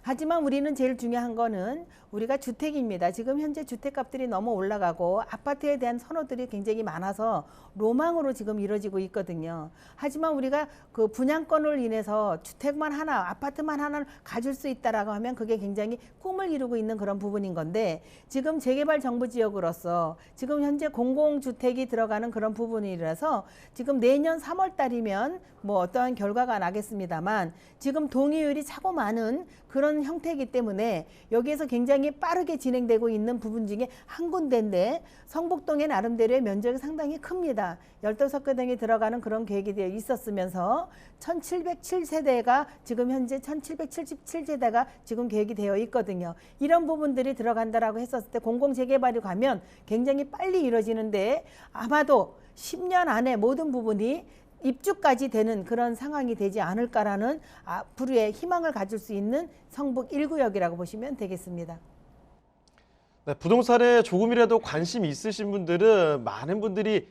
S4: 하지만 우리는 제일 중요한 거는 우리가 주택입니다. 지금 현재 주택값들이 너무 올라가고 아파트에 대한 선호들이 굉장히 많아서 로망으로 지금 이루어지고 있거든요. 하지만 우리가 그 분양권을 인해서 주택만 하나, 아파트만 하나를 가질 수 있다라고 하면 그게 굉장히 꿈을 이루고 있는 그런 부분인 건데, 지금 재개발 정부 지역으로서 지금 현재 공공주택이 들어가는 그런 부분이라서 지금 내년 3월 달이면 뭐 어떠한 결과가 나겠습니다만, 지금 동의율이 차고 많은 그런 형태이기 때문에 여기에서 굉장히 빠르게 진행되고 있는 부분 중에 한 군데인데, 성북동의 나름대로의 면적이 상당히 큽니다. 15개 동이 들어가는 그런 계획이 되어 있었으면서 1707세대가 지금 현재 1777세대가 지금 계획이 되어 있거든요. 이런 부분들이 들어간다라고 했었을 때 공공재개발이 가면 굉장히 빨리 이루어지는데, 아마도 10년 안에 모든 부분이 입주까지 되는 그런 상황이 되지 않을까라는 앞으로의 희망을 가질 수 있는 성북 1구역이라고 보시면 되겠습니다.
S2: 네, 부동산에 조금이라도 관심이 있으신 분들은 많은 분들이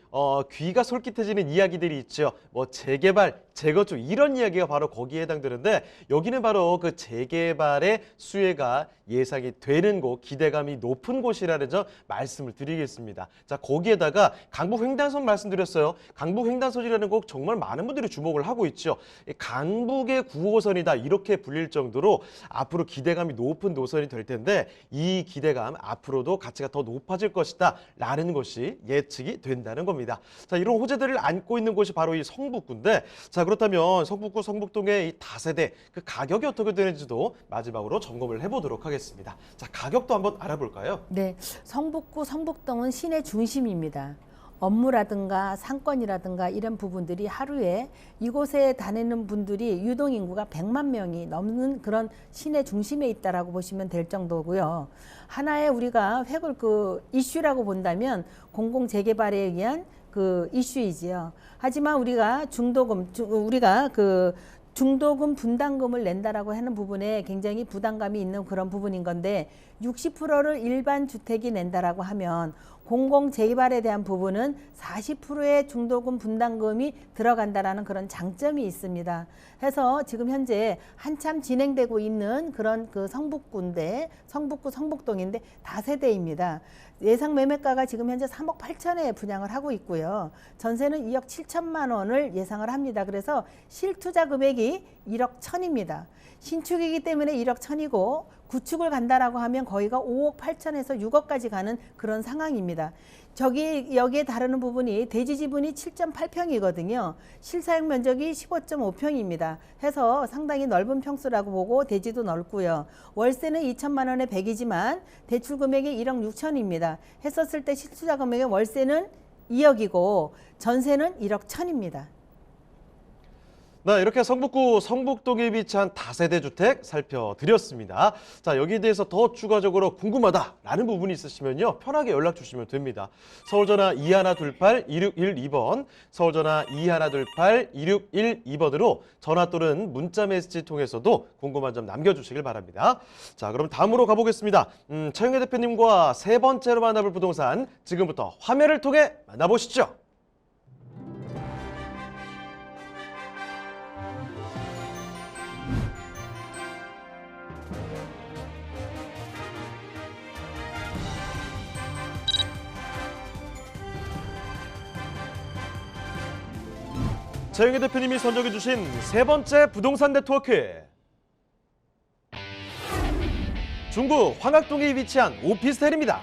S2: 귀가 솔깃해지는 이야기들이 있죠. 뭐 재개발, 재건축 이런 이야기가 바로 거기에 해당되는데, 여기는 바로 그 재개발의 수혜가 예상이 되는 곳, 기대감이 높은 곳이라는 점 말씀을 드리겠습니다. 자, 거기에다가 강북횡단선 말씀드렸어요. 강북횡단선이라는 곳 정말 많은 분들이 주목을 하고 있죠. 강북의 9호선이다 이렇게 불릴 정도로 앞으로 기대감이 높은 노선이 될 텐데, 이 기대감 앞으로도 가치가 더 높아질 것이다 라는 것이 예측이 된다는 겁니다. 자, 이런 호재들을 안고 있는 곳이 바로 이 성북구인데, 자, 그렇다면 성북구 성북동의 이 다세대 그 가격이 어떻게 되는지도 마지막으로 점검을 해보도록 하겠습니다. 자, 가격도 한번 알아볼까요?
S4: 네, 성북구 성북동은 시내 중심입니다. 업무라든가 상권이라든가 이런 부분들이 하루에 이곳에 다니는 분들이 유동인구가 100만 명이 넘는 그런 시내 중심에 있다라고 보시면 될 정도고요. 하나의 우리가 획을 그 이슈라고 본다면 공공재개발에 의한 그 이슈이지요. 하지만 우리가 중도금 분담금을 낸다라고 하는 부분에 굉장히 부담감이 있는 그런 부분인 건데, 60%를 일반 주택이 낸다라고 하면 공공재개발에 대한 부분은 40%의 중도금 분담금이 들어간다라는 그런 장점이 있습니다. 해서 지금 현재 한참 진행되고 있는 그런 그 성북구인데, 성북구 성북동인데 다세대입니다. 예상 매매가가 지금 현재 3억 8천에 분양을 하고 있고요. 전세는 2억 7천만 원을 예상을 합니다. 그래서 실투자 금액이 1억 1천입니다. 신축이기 때문에 1억 1천이고, 구축을 간다라고 하면 거의가 5억 8천에서 6억까지 가는 그런 상황입니다. 여기에 다루는 부분이 대지 지분이 7.8평이거든요. 실사용 면적이 15.5평입니다. 해서 상당히 넓은 평수라고 보고, 대지도 넓고요. 월세는 2천만 원에 100이지만 대출 금액이 1억 6천입니다. 했었을 때 실투자 금액의 월세는 2억이고 전세는 1억 1천입니다.
S2: 네, 이렇게 성북구 성북동에 위치한 다세대 주택 살펴드렸습니다. 자, 여기에 대해서 더 추가적으로 궁금하다라는 부분이 있으시면요, 편하게 연락 주시면 됩니다. 서울전화 2128-2612번, 서울전화 2128-2612번으로 전화 또는 문자 메시지 통해서도 궁금한 점 남겨주시길 바랍니다. 자, 그럼 다음으로 가보겠습니다. 차영애 대표님과 세 번째로 만나볼 부동산, 지금부터 화면을 통해 만나보시죠. 차영애 대표님이 선정해 주신 세 번째 부동산 네트워크, 중구 황학동에 위치한 오피스텔입니다.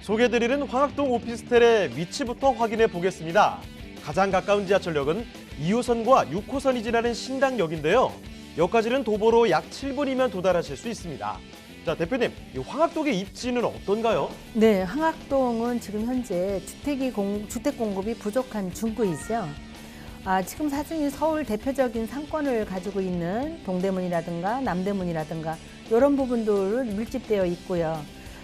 S2: 소개해드리는 황학동 오피스텔의 위치부터 확인해 보겠습니다. 가장 가까운 지하철역은 2호선과 6호선이 지나는 신당역인데요. 여기까지는 도보로 약 7분이면 도달하실 수 있습니다. 자, 대표님, 이 황학동의 입지는 어떤가요?
S4: 네, 황학동은 지금 현재 주택 공급이 부족한 중구이죠. 지금 사실 서울 대표적인 상권을 가지고 있는 동대문이라든가 남대문이라든가 이런 부분들 밀집되어 있고요.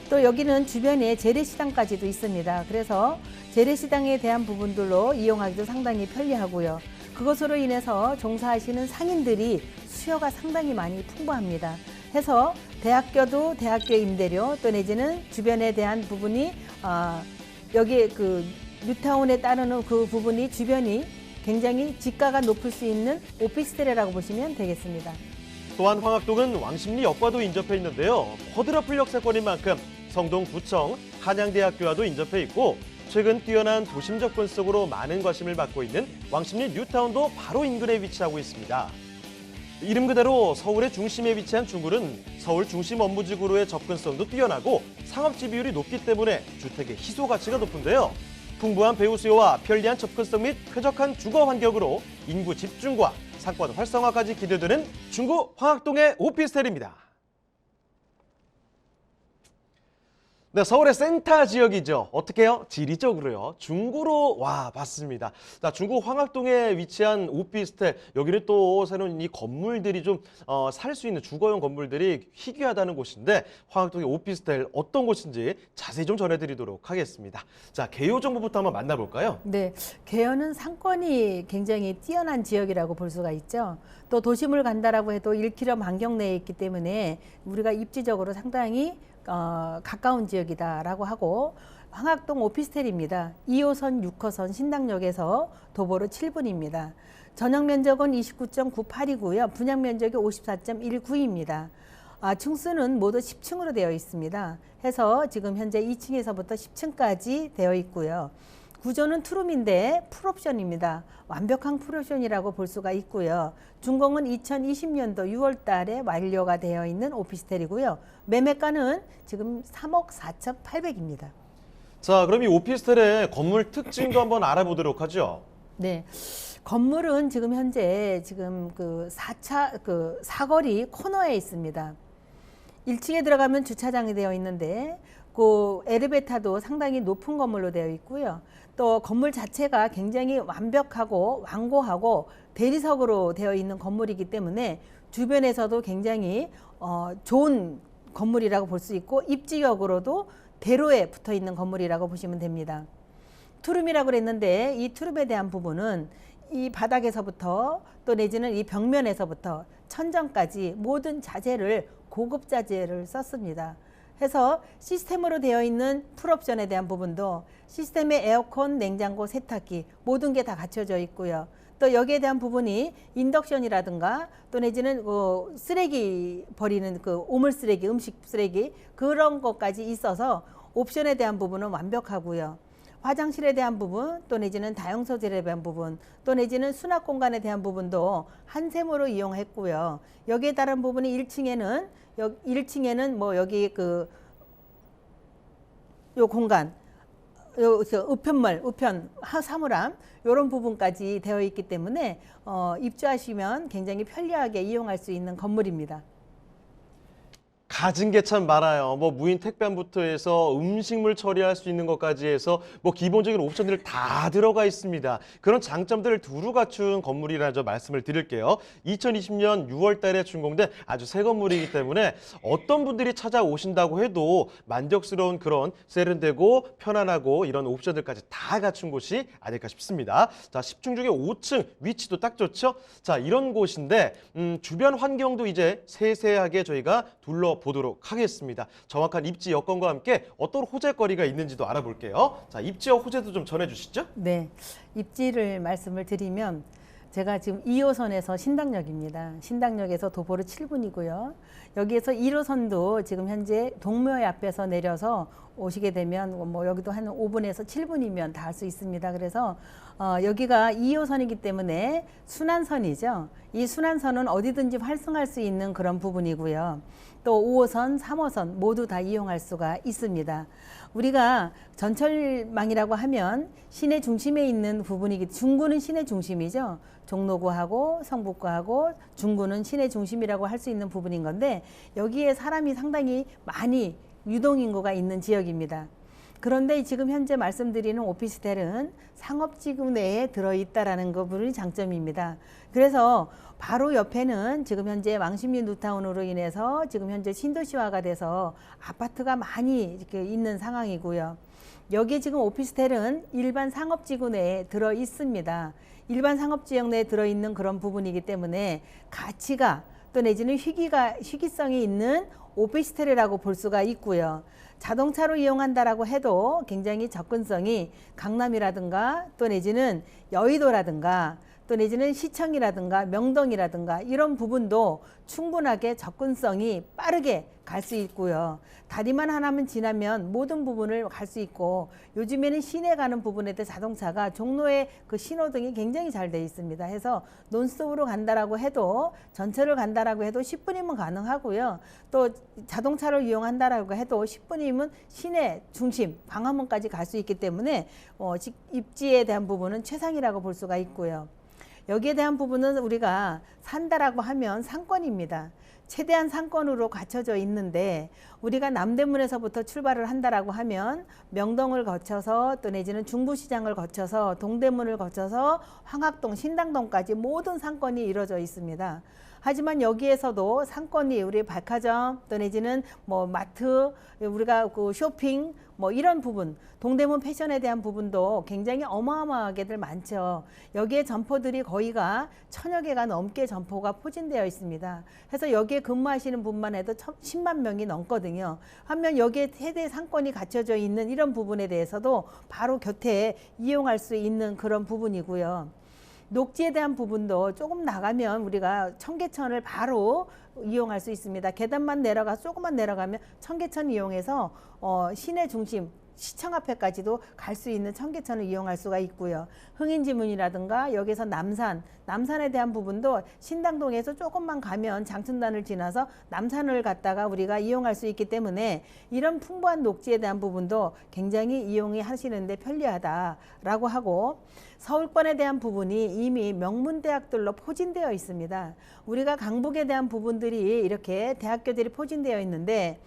S4: 또 여기는 주변에 재래시장까지도 있습니다. 그래서 재래시장에 대한 부분들로 이용하기도 상당히 편리하고요. 그것으로 인해서 종사하시는 상인들이 수요가 상당히 많이 풍부합니다. 해서 대학교도 대학교 임대료 또 내지는 주변에 대한 부분이 여기 그 뉴타운에 따르는 그 부분이 주변이 굉장히 지가가 높을 수 있는 오피스텔이라고 보시면 되겠습니다.
S2: 또한 황학동은 왕십리역과도 인접해 있는데요. 쿼드러플 역세권인 만큼 성동구청, 한양대학교와도 인접해 있고 최근 뛰어난 도심 접근성으로 많은 관심을 받고 있는 왕십리 뉴타운도 바로 인근에 위치하고 있습니다. 이름 그대로 서울의 중심에 위치한 중구는 서울 중심 업무지구로의 접근성도 뛰어나고 상업지 비율이 높기 때문에 주택의 희소 가치가 높은데요. 풍부한 배우 수요와 편리한 접근성 및 쾌적한 주거 환경으로 인구 집중과 상권 활성화까지 기대되는 중구 황학동의 오피스텔입니다. 네, 서울의 센터 지역이죠. 어떻게 해요? 지리적으로요. 중구로 와 봤습니다. 자, 중구 황학동에 위치한 오피스텔. 여기는 또 새로운 이 건물들이 좀 살 수 있는 주거용 건물들이 희귀하다는 곳인데 황학동의 오피스텔 어떤 곳인지 자세히 좀 전해드리도록 하겠습니다. 자, 개요 정보부터 한번 만나볼까요?
S4: 네, 개연은 상권이 굉장히 뛰어난 지역이라고 볼 수가 있죠. 또 도심을 간다라고 해도 1km 반경 내에 있기 때문에 우리가 입지적으로 상당히 가까운 지역이다라고 하고 황학동 오피스텔입니다. 2호선, 6호선 신당역에서 도보로 7분입니다. 전용 면적은 29.98이고요. 분양 면적이 54.19입니다. 층수는 모두 10층으로 되어 있습니다. 해서 지금 현재 2층에서부터 10층까지 되어 있고요. 구조는 투룸인데 풀옵션입니다. 완벽한 풀옵션이라고 볼 수가 있고요. 준공은 2020년도 6월 달에 완료가 되어 있는 오피스텔이고요. 매매가는 지금 3억 4,800입니다.
S2: 자, 그럼 이 오피스텔의 건물 특징도 한번 알아보도록 하죠.
S4: 네. 건물은 지금 현재 지금 사거리 코너에 있습니다. 1층에 들어가면 주차장이 되어 있는데 그 엘리베이터도 상당히 높은 건물로 되어 있고요. 또 건물 자체가 굉장히 완벽하고 완고하고 대리석으로 되어 있는 건물이기 때문에 주변에서도 굉장히 좋은 건물이라고 볼 수 있고 입지역으로도 대로에 붙어 있는 건물이라고 보시면 됩니다. 투룸이라고 그랬는데 이 투룸에 대한 부분은 이 바닥에서부터 또 내지는 이 벽면에서부터 천정까지 모든 자재를 고급 자재를 썼습니다. 해서 시스템으로 되어 있는 풀옵션에 대한 부분도 시스템에 에어컨, 냉장고, 세탁기 모든 게 다 갖춰져 있고요. 또 여기에 대한 부분이 인덕션이라든가 또 내지는 쓰레기 버리는 그 오물 쓰레기, 음식 쓰레기 그런 것까지 있어서 옵션에 대한 부분은 완벽하고요. 화장실에 대한 부분, 또 내지는 다용소질에 대한 부분, 또 내지는 수납 공간에 대한 부분도 한샘으로 이용했고요. 여기에 따른 부분이 1층에는 뭐 여기 요 공간, 요 우편물, 우편, 사물함 이런 부분까지 되어 있기 때문에 입주하시면 굉장히 편리하게 이용할 수 있는 건물입니다.
S2: 가진 게 참 많아요. 뭐 무인 택배부터 해서 음식물 처리할 수 있는 것까지 해서 뭐 기본적인 옵션들 다 들어가 있습니다. 그런 장점들을 두루 갖춘 건물이라 저 말씀을 드릴게요. 2020년 6월 달에 준공된 아주 새 건물이기 때문에 어떤 분들이 찾아오신다고 해도 만족스러운 그런 세련되고 편안하고 이런 옵션들까지 다 갖춘 곳이 아닐까 싶습니다. 자, 10층 중에 5층 위치도 딱 좋죠. 자, 이런 곳인데 주변 환경도 이제 세세하게 저희가 둘러보도록 하겠습니다. 정확한 입지 여건과 함께 어떤 호재거리가 있는지도 알아볼게요. 자, 입지와 호재도 좀 전해주시죠.
S4: 네, 입지를 말씀을 드리면 제가 지금 2호선에서 신당역입니다. 신당역에서 도보로 7분이고요. 여기에서 1호선도 지금 현재 동묘 앞에서 내려서 오시게 되면 뭐 여기도 한 5분에서 7분이면 다 할 수 있습니다. 그래서 여기가 2호선이기 때문에 순환선이죠. 이 순환선은 어디든지 활성화할 수 있는 그런 부분이고요. 또 5호선, 3호선 모두 다 이용할 수가 있습니다. 우리가 전철망이라고 하면 시내 중심에 있는 부분이기 중구는 시내 중심이죠. 종로구하고 성북구하고 중구는 시내 중심이라고 할 수 있는 부분인 건데 여기에 사람이 상당히 많이 유동인구가 있는 지역입니다. 그런데 지금 현재 말씀드리는 오피스텔은 상업지구 내에 들어있다라는 부분이 장점입니다. 그래서 바로 옆에는 지금 현재 왕십리 뉴타운으로 인해서 지금 현재 신도시화가 돼서 아파트가 많이 이렇게 있는 상황이고요. 여기 지금 오피스텔은 일반 상업지구 내에 들어 있습니다. 일반 상업지역 내에 들어 있는 그런 부분이기 때문에 가치가 또 내지는 희귀성이 있는 오피스텔이라고 볼 수가 있고요. 자동차로 이용한다라고 해도 굉장히 접근성이 강남이라든가 또 내지는 여의도라든가 또 내지는 시청이라든가 명동이라든가 이런 부분도 충분하게 접근성이 빠르게 갈 수 있고요. 다리만 하나만 지나면 모든 부분을 갈 수 있고, 요즘에는 시내 가는 부분에도 자동차가 종로에 그 신호등이 굉장히 잘 돼 있습니다. 해서 논스톱으로 간다라고 해도, 전철을 간다라고 해도 10분이면 가능하고요. 또 자동차를 이용한다라고 해도 10분이면 시내 중심 광화문까지 갈 수 있기 때문에 입지에 대한 부분은 최상이라고 볼 수가 있고요. 여기에 대한 부분은 우리가 산다라고 하면 상권입니다. 최대한 상권으로 갖춰져 있는데, 우리가 남대문에서부터 출발을 한다라고 하면 명동을 거쳐서 또 내지는 중부시장을 거쳐서 동대문을 거쳐서 황학동, 신당동까지 모든 상권이 이루어져 있습니다. 하지만 여기에서도 상권이 우리 백화점 또 내지는 뭐 마트, 우리가 그 쇼핑 뭐 이런 부분, 동대문 패션에 대한 부분도 굉장히 어마어마하게들 많죠. 여기에 점포들이 거의가 1000여 개가 넘게 점포가 포진되어 있습니다. 그래서 여기에 근무하시는 분만 해도 10만 명이 넘거든요. 반면 여기에 세대 상권이 갖춰져 있는 이런 부분에 대해서도 바로 곁에 이용할 수 있는 그런 부분이고요. 녹지에 대한 부분도 조금 나가면 우리가 청계천을 바로 이용할 수 있습니다. 계단만 내려가 조금만 내려가면 청계천 이용해서 시내 중심 시청 앞에까지도 갈 수 있는 청계천을 이용할 수가 있고요. 흥인지문이라든가 여기서 남산에 대한 부분도 신당동에서 조금만 가면 장춘단을 지나서 남산을 갔다가 우리가 이용할 수 있기 때문에 이런 풍부한 녹지에 대한 부분도 굉장히 이용이 하시는데 편리하다라고 하고, 서울권에 대한 부분이 이미 명문대학들로 포진되어 있습니다. 우리가 강북에 대한 부분들이 이렇게 대학교들이 포진되어 있는데,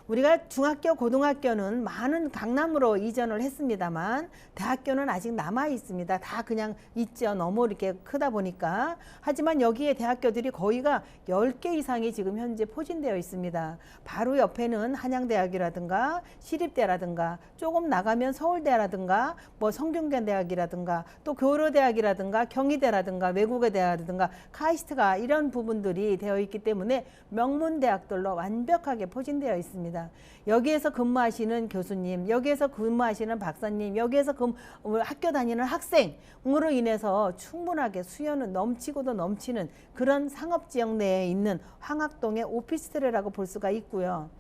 S4: 우리가 중학교, 고등학교는 많은 강남으로 이전을 했습니다만 대학교는 아직 남아 있습니다. 다 그냥 있죠. 너무 이렇게 크다 보니까. 하지만 여기에 대학교들이 거의가 10개 이상이 지금 현재 포진되어 있습니다. 바로 옆에는 한양대학이라든가 시립대라든가 조금 나가면 서울대라든가 뭐 성균관대학이라든가 또 교로대학이라든가 경희대라든가 외국의 대학이라든가 카이스트가 이런 부분들이 되어 있기 때문에 명문대학들로 완벽하게 포진되어 있습니다. 여기에서 근무하시는 교수님, 여기에서 근무하시는 박사님, 여기에서 학교 다니는 학생으로 인해서 충분하게 수요는 넘치고도 넘치는 그런 상업지역 내에 있는 황학동의 오피스텔이라고 볼 수가 있고요.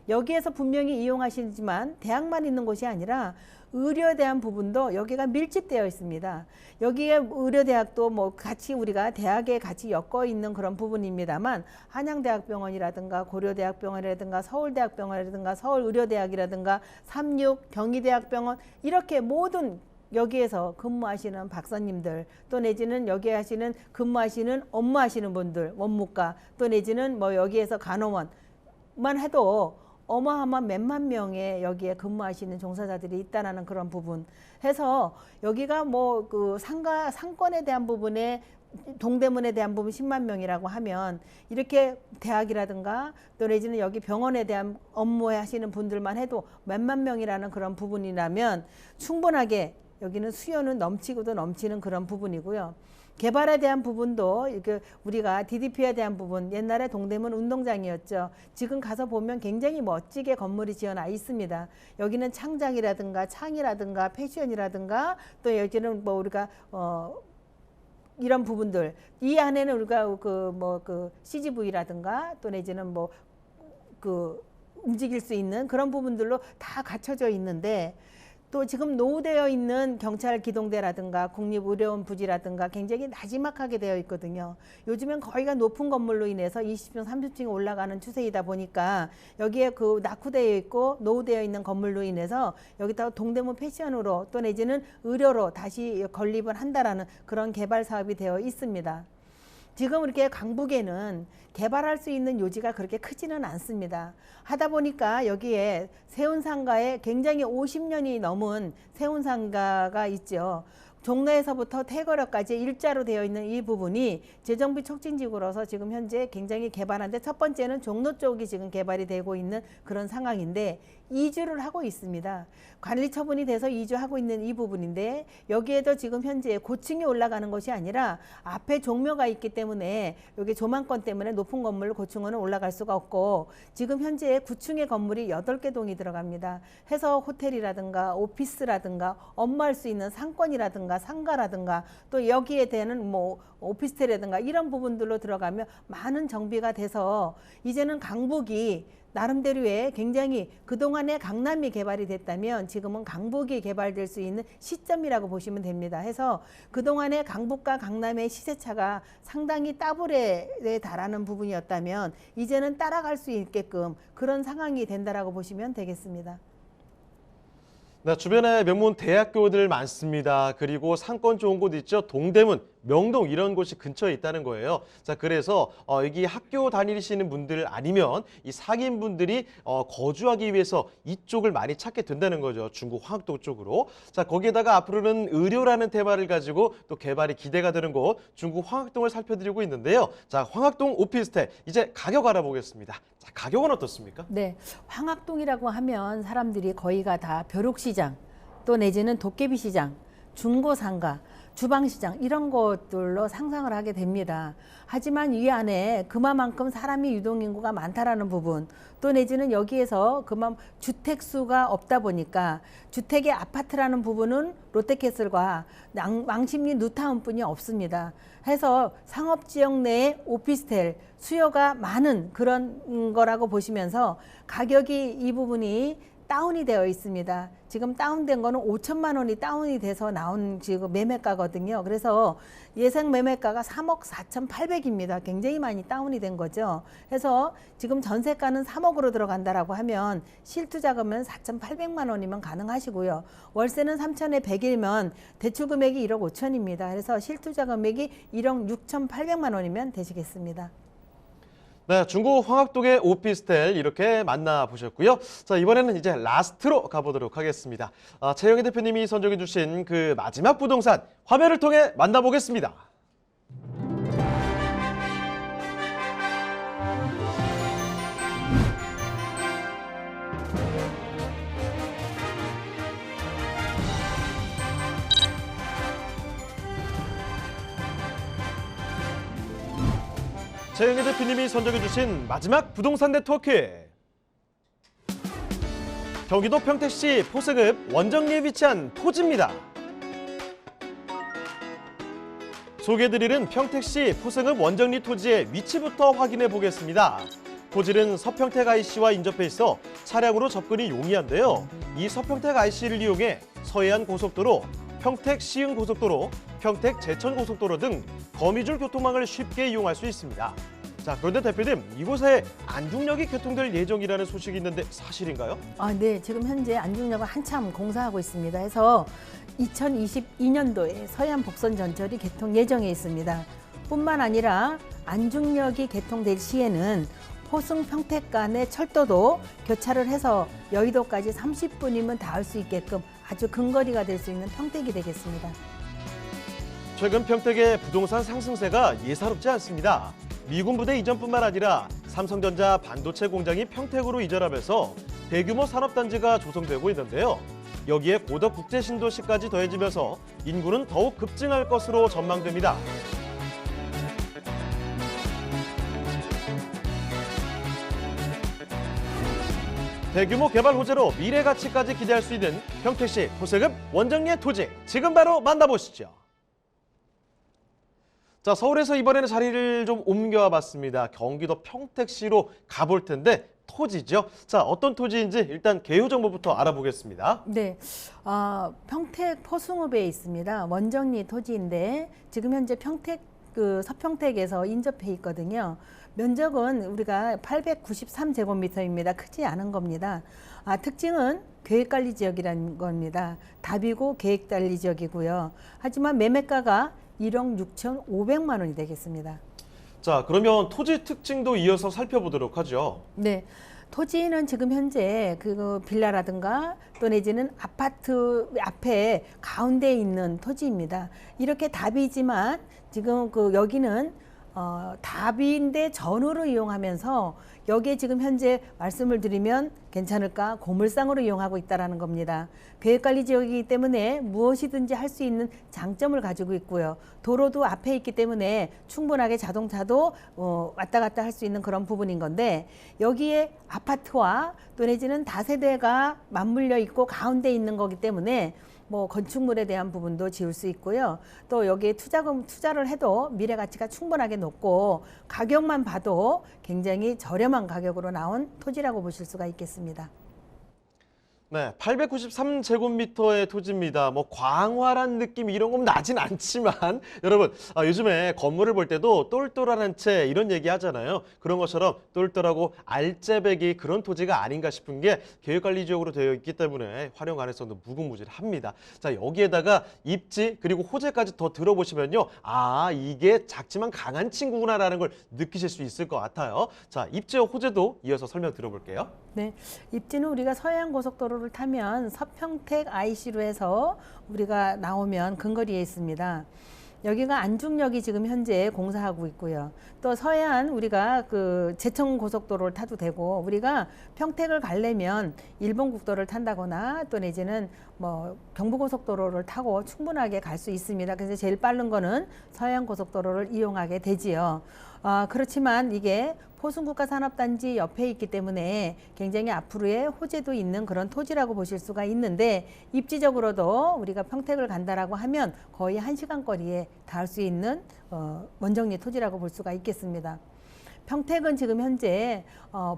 S4: 여기에서 분명히 이용하시지만 대학만 있는 곳이 아니라 의료에 대한 부분도 여기가 밀집되어 있습니다. 여기에 의료대학도 뭐 같이 우리가 대학에 같이 엮어 있는 그런 부분입니다만, 한양대학병원이라든가 고려대학병원이라든가 서울대학병원이라든가 서울의료대학이라든가 삼육 경희대학병원 이렇게 모든 여기에서 근무하시는 박사님들 또 내지는 여기 하시는 근무하시는 업무하시는 분들, 원무과 또 내지는 뭐 여기에서 간호원만 해도 어마어마한 몇만 명의 여기에 근무하시는 종사자들이 있다라는 그런 부분 해서, 여기가 뭐 그 상권에 대한 부분에 동대문에 대한 부분 10만 명이라고 하면 이렇게 대학이라든가 또 내지는 여기 병원에 대한 업무에 하시는 분들만 해도 몇만 명이라는 그런 부분이라면 충분하게 여기는 수요는 넘치고도 넘치는 그런 부분이고요. 개발에 대한 부분도 우리가 DDP에 대한 부분, 옛날에 동대문 운동장이었죠. 지금 가서 보면 굉장히 멋지게 건물이 지어놔 있습니다. 여기는 창작이라든가 창이라든가 패션이라든가 또 여기는 뭐 우리가 이런 부분들, 이 안에는 우리가 CGV라든가 또 내지는 뭐 움직일 수 있는 그런 부분들로 다 갖춰져 있는데, 또 지금 노후되어 있는 경찰 기동대라든가 국립의료원 부지라든가 굉장히 나지막하게 되어 있거든요. 요즘엔 거의가 높은 건물로 인해서 20층, 30층 올라가는 추세이다 보니까 여기에 그 낙후되어 있고 노후되어 있는 건물로 인해서 여기다가 동대문 패션으로 또 내지는 의료로 다시 건립을 한다라는 그런 개발 사업이 되어 있습니다. 지금 이렇게 강북에는 개발할 수 있는 요지가 그렇게 크지는 않습니다. 하다 보니까 여기에 세운상가에 굉장히 50년이 넘은 세운상가가 있죠. 종로에서부터 태거역까지 일자로 되어 있는 이 부분이 재정비 촉진지구로서 지금 현재 굉장히 개발한데, 첫 번째는 종로 쪽이 지금 개발이 되고 있는 그런 상황인데 이주를 하고 있습니다. 관리 처분이 돼서 이주하고 있는 이 부분인데, 여기에도 지금 현재 고층이 올라가는 것이 아니라 앞에 종묘가 있기 때문에 여기 조망권 때문에 높은 건물 고층으로는 올라갈 수가 없고, 지금 현재 9층의 건물이 8개 동이 들어갑니다. 해서 호텔이라든가 오피스라든가 업무할 수 있는 상권이라든가 상가라든가 또 여기에 대한 뭐 오피스텔이라든가 이런 부분들로 들어가면 많은 정비가 돼서 이제는 강북이 나름대로의 굉장히 그동안에 강남이 개발이 됐다면 지금은 강북이 개발될 수 있는 시점이라고 보시면 됩니다. 해서 그동안에 강북과 강남의 시세차가 상당히 따블에 달하는 부분이었다면 이제는 따라갈 수 있게끔 그런 상황이 된다라고 보시면 되겠습니다.
S2: 네, 주변에 명문 대학교들 많습니다. 그리고 상권 좋은 곳 있죠. 동대문, 명동 이런 곳이 근처에 있다는 거예요. 자, 그래서 여기 학교 다니시는 분들 아니면 이 상인분들이 거주하기 위해서 이쪽을 많이 찾게 된다는 거죠. 중구 황학동 쪽으로. 자, 거기에다가 앞으로는 의료라는 테마를 가지고 또 개발이 기대가 되는 곳 중구 황학동을 살펴드리고 있는데요. 자, 황학동 오피스텔 이제 가격 알아보겠습니다. 자, 가격은 어떻습니까?
S4: 네, 황학동이라고 하면 사람들이 거의가 다 벼룩시장, 또 내지는 도깨비시장, 중고상가, 주방시장 이런 것들로 상상을 하게 됩니다. 하지만 이 안에 그만큼 사람이 유동인구가 많다라는 부분, 또 내지는 여기에서 그만 주택수가 없다 보니까 주택의 아파트라는 부분은 롯데캐슬과 왕십리 뉴타운뿐이 없습니다. 해서 상업지역 내에 오피스텔 수요가 많은 그런 거라고 보시면서 가격이 이 부분이 다운이 되어 있습니다. 지금 다운된 거는 5천만 원이 다운이 돼서 나온 지금 매매가거든요. 그래서 예상 매매가가 3억 4,800입니다. 굉장히 많이 다운이 된 거죠. 그래서 지금 전세가는 3억으로 들어간다라고 하면 실투자금은 4,800만 원이면 가능하시고요. 월세는 3천에 100이면 대출 금액이 1억 5천입니다. 그래서 실투자 금액이 1억 6,800만 원이면 되시겠습니다.
S2: 네, 중구 황학동의 오피스텔 이렇게 만나보셨고요. 자, 이번에는 이제 라스트로 가보도록 하겠습니다. 최영희 대표님이 선정해 주신 그 마지막 부동산 화면을 통해 만나보겠습니다. 최영희 대표님이 선정해 주신 마지막 부동산 네트워크. 경기도 평택시 포승읍 원정리에 위치한 토지입니다. 소개해드리는 평택시 포승읍 원정리 토지의 위치부터 확인해 보겠습니다. 토지는 서평택 IC와 인접해 있어 차량으로 접근이 용이한데요. 이 서평택 IC를 이용해 서해안 고속도로, 평택 시흥 고속도로, 평택 제천 고속도로 등 거미줄 교통망을 쉽게 이용할 수 있습니다. 자, 그런데 대표님, 이곳에 안중역이 개통될 예정이라는 소식이 있는데 사실인가요?
S4: 네, 지금 현재 안중역을 한참 공사하고 있습니다. 해서 2022년도에 서해안 복선 전철이 개통 예정에 있습니다. 뿐만 아니라 안중역이 개통될 시에는 포승 평택 간의 철도도 교차를 해서 여의도까지 30분이면 닿을 수 있게끔 아주 근거리가 될 수 있는 평택이 되겠습니다.
S2: 최근 평택의 부동산 상승세가 예사롭지 않습니다. 미군 부대 이전뿐만 아니라 삼성전자 반도체 공장이 평택으로 이전하면서 대규모 산업단지가 조성되고 있는데요. 여기에 고덕 국제신도시까지 더해지면서 인구는 더욱 급증할 것으로 전망됩니다. 대규모 개발 호재로 미래 가치까지 기대할 수 있는 평택시 포승읍 원정리의 토지, 지금 바로 만나보시죠. 자, 서울에서 이번에는 자리를 좀 옮겨와 봤습니다. 경기도 평택시로 가볼 텐데 토지죠. 자, 어떤 토지인지 일단 개요 정보부터 알아보겠습니다.
S4: 네, 평택 포승읍에 있습니다. 원정리 토지인데 지금 현재 평택 서평택에서 인접해 있거든요. 면적은 우리가 893제곱미터입니다. 크지 않은 겁니다. 특징은 계획관리 지역이라는 겁니다. 다비고 계획관리 지역이고요. 하지만 매매가가 1억 6,500만 원이 되겠습니다.
S2: 자, 그러면 토지 특징도 이어서 살펴보도록 하죠.
S4: 네, 토지는 지금 현재 그 빌라라든가 또 내지는 아파트 앞에 가운데에 있는 토지입니다. 이렇게 답이지만 지금 그 여기는 답인데 전후로 이용하면서 여기에 지금 현재 말씀을 드리면 괜찮을까? 고물상으로 이용하고 있다는 겁니다. 계획관리 지역이기 때문에 무엇이든지 할 수 있는 장점을 가지고 있고요. 도로도 앞에 있기 때문에 충분하게 자동차도 왔다 갔다 할 수 있는 그런 부분인 건데 여기에 아파트와 또 내지는 다세대가 맞물려 있고 가운데 있는 거기 때문에 뭐 건축물에 대한 부분도 지을 수 있고요. 또 여기에 투자를 해도 미래 가치가 충분하게 높고 가격만 봐도 굉장히 저렴한 가격으로 나온 토지라고 보실 수가 있겠습니다.
S2: 네, 893제곱미터의 토지입니다. 뭐 광활한 느낌 이런 건 나진 않지만 여러분 요즘에 건물을 볼 때도 똘똘한 채 이런 얘기 하잖아요. 그런 것처럼 똘똘하고 알짜배기 그런 토지가 아닌가 싶은 게 계획관리지역으로 되어 있기 때문에 활용 가능성도 무궁무진합니다. 자, 여기에다가 입지 그리고 호재까지 더 들어보시면요. 아, 이게 작지만 강한 친구구나라는 걸 느끼실 수 있을 것 같아요. 자, 입지와 호재도 이어서 설명 들어볼게요.
S4: 네, 입지는 우리가 서해안고속도로를 타면 서평택 IC로 해서 우리가 나오면 근거리에 있습니다. 여기가 안중역이 지금 현재 공사하고 있고요. 또 서해안 우리가 그 제천고속도로를 타도 되고 우리가 평택을 가려면 일본 국도를 탄다거나 또 내지는 뭐 경부고속도로를 타고 충분하게 갈 수 있습니다. 그래서 제일 빠른 거는 서해안고속도로를 이용하게 되지요. 그렇지만 이게 포순국가산업단지 옆에 있기 때문에 굉장히 앞으로의 호재도 있는 그런 토지라고 보실 수가 있는데 입지적으로도 우리가 평택을 간다라고 하면 거의 1시간 거리에 닿을 수 있는 원정리 토지라고 볼 수가 있겠습니다. 평택은 지금 현재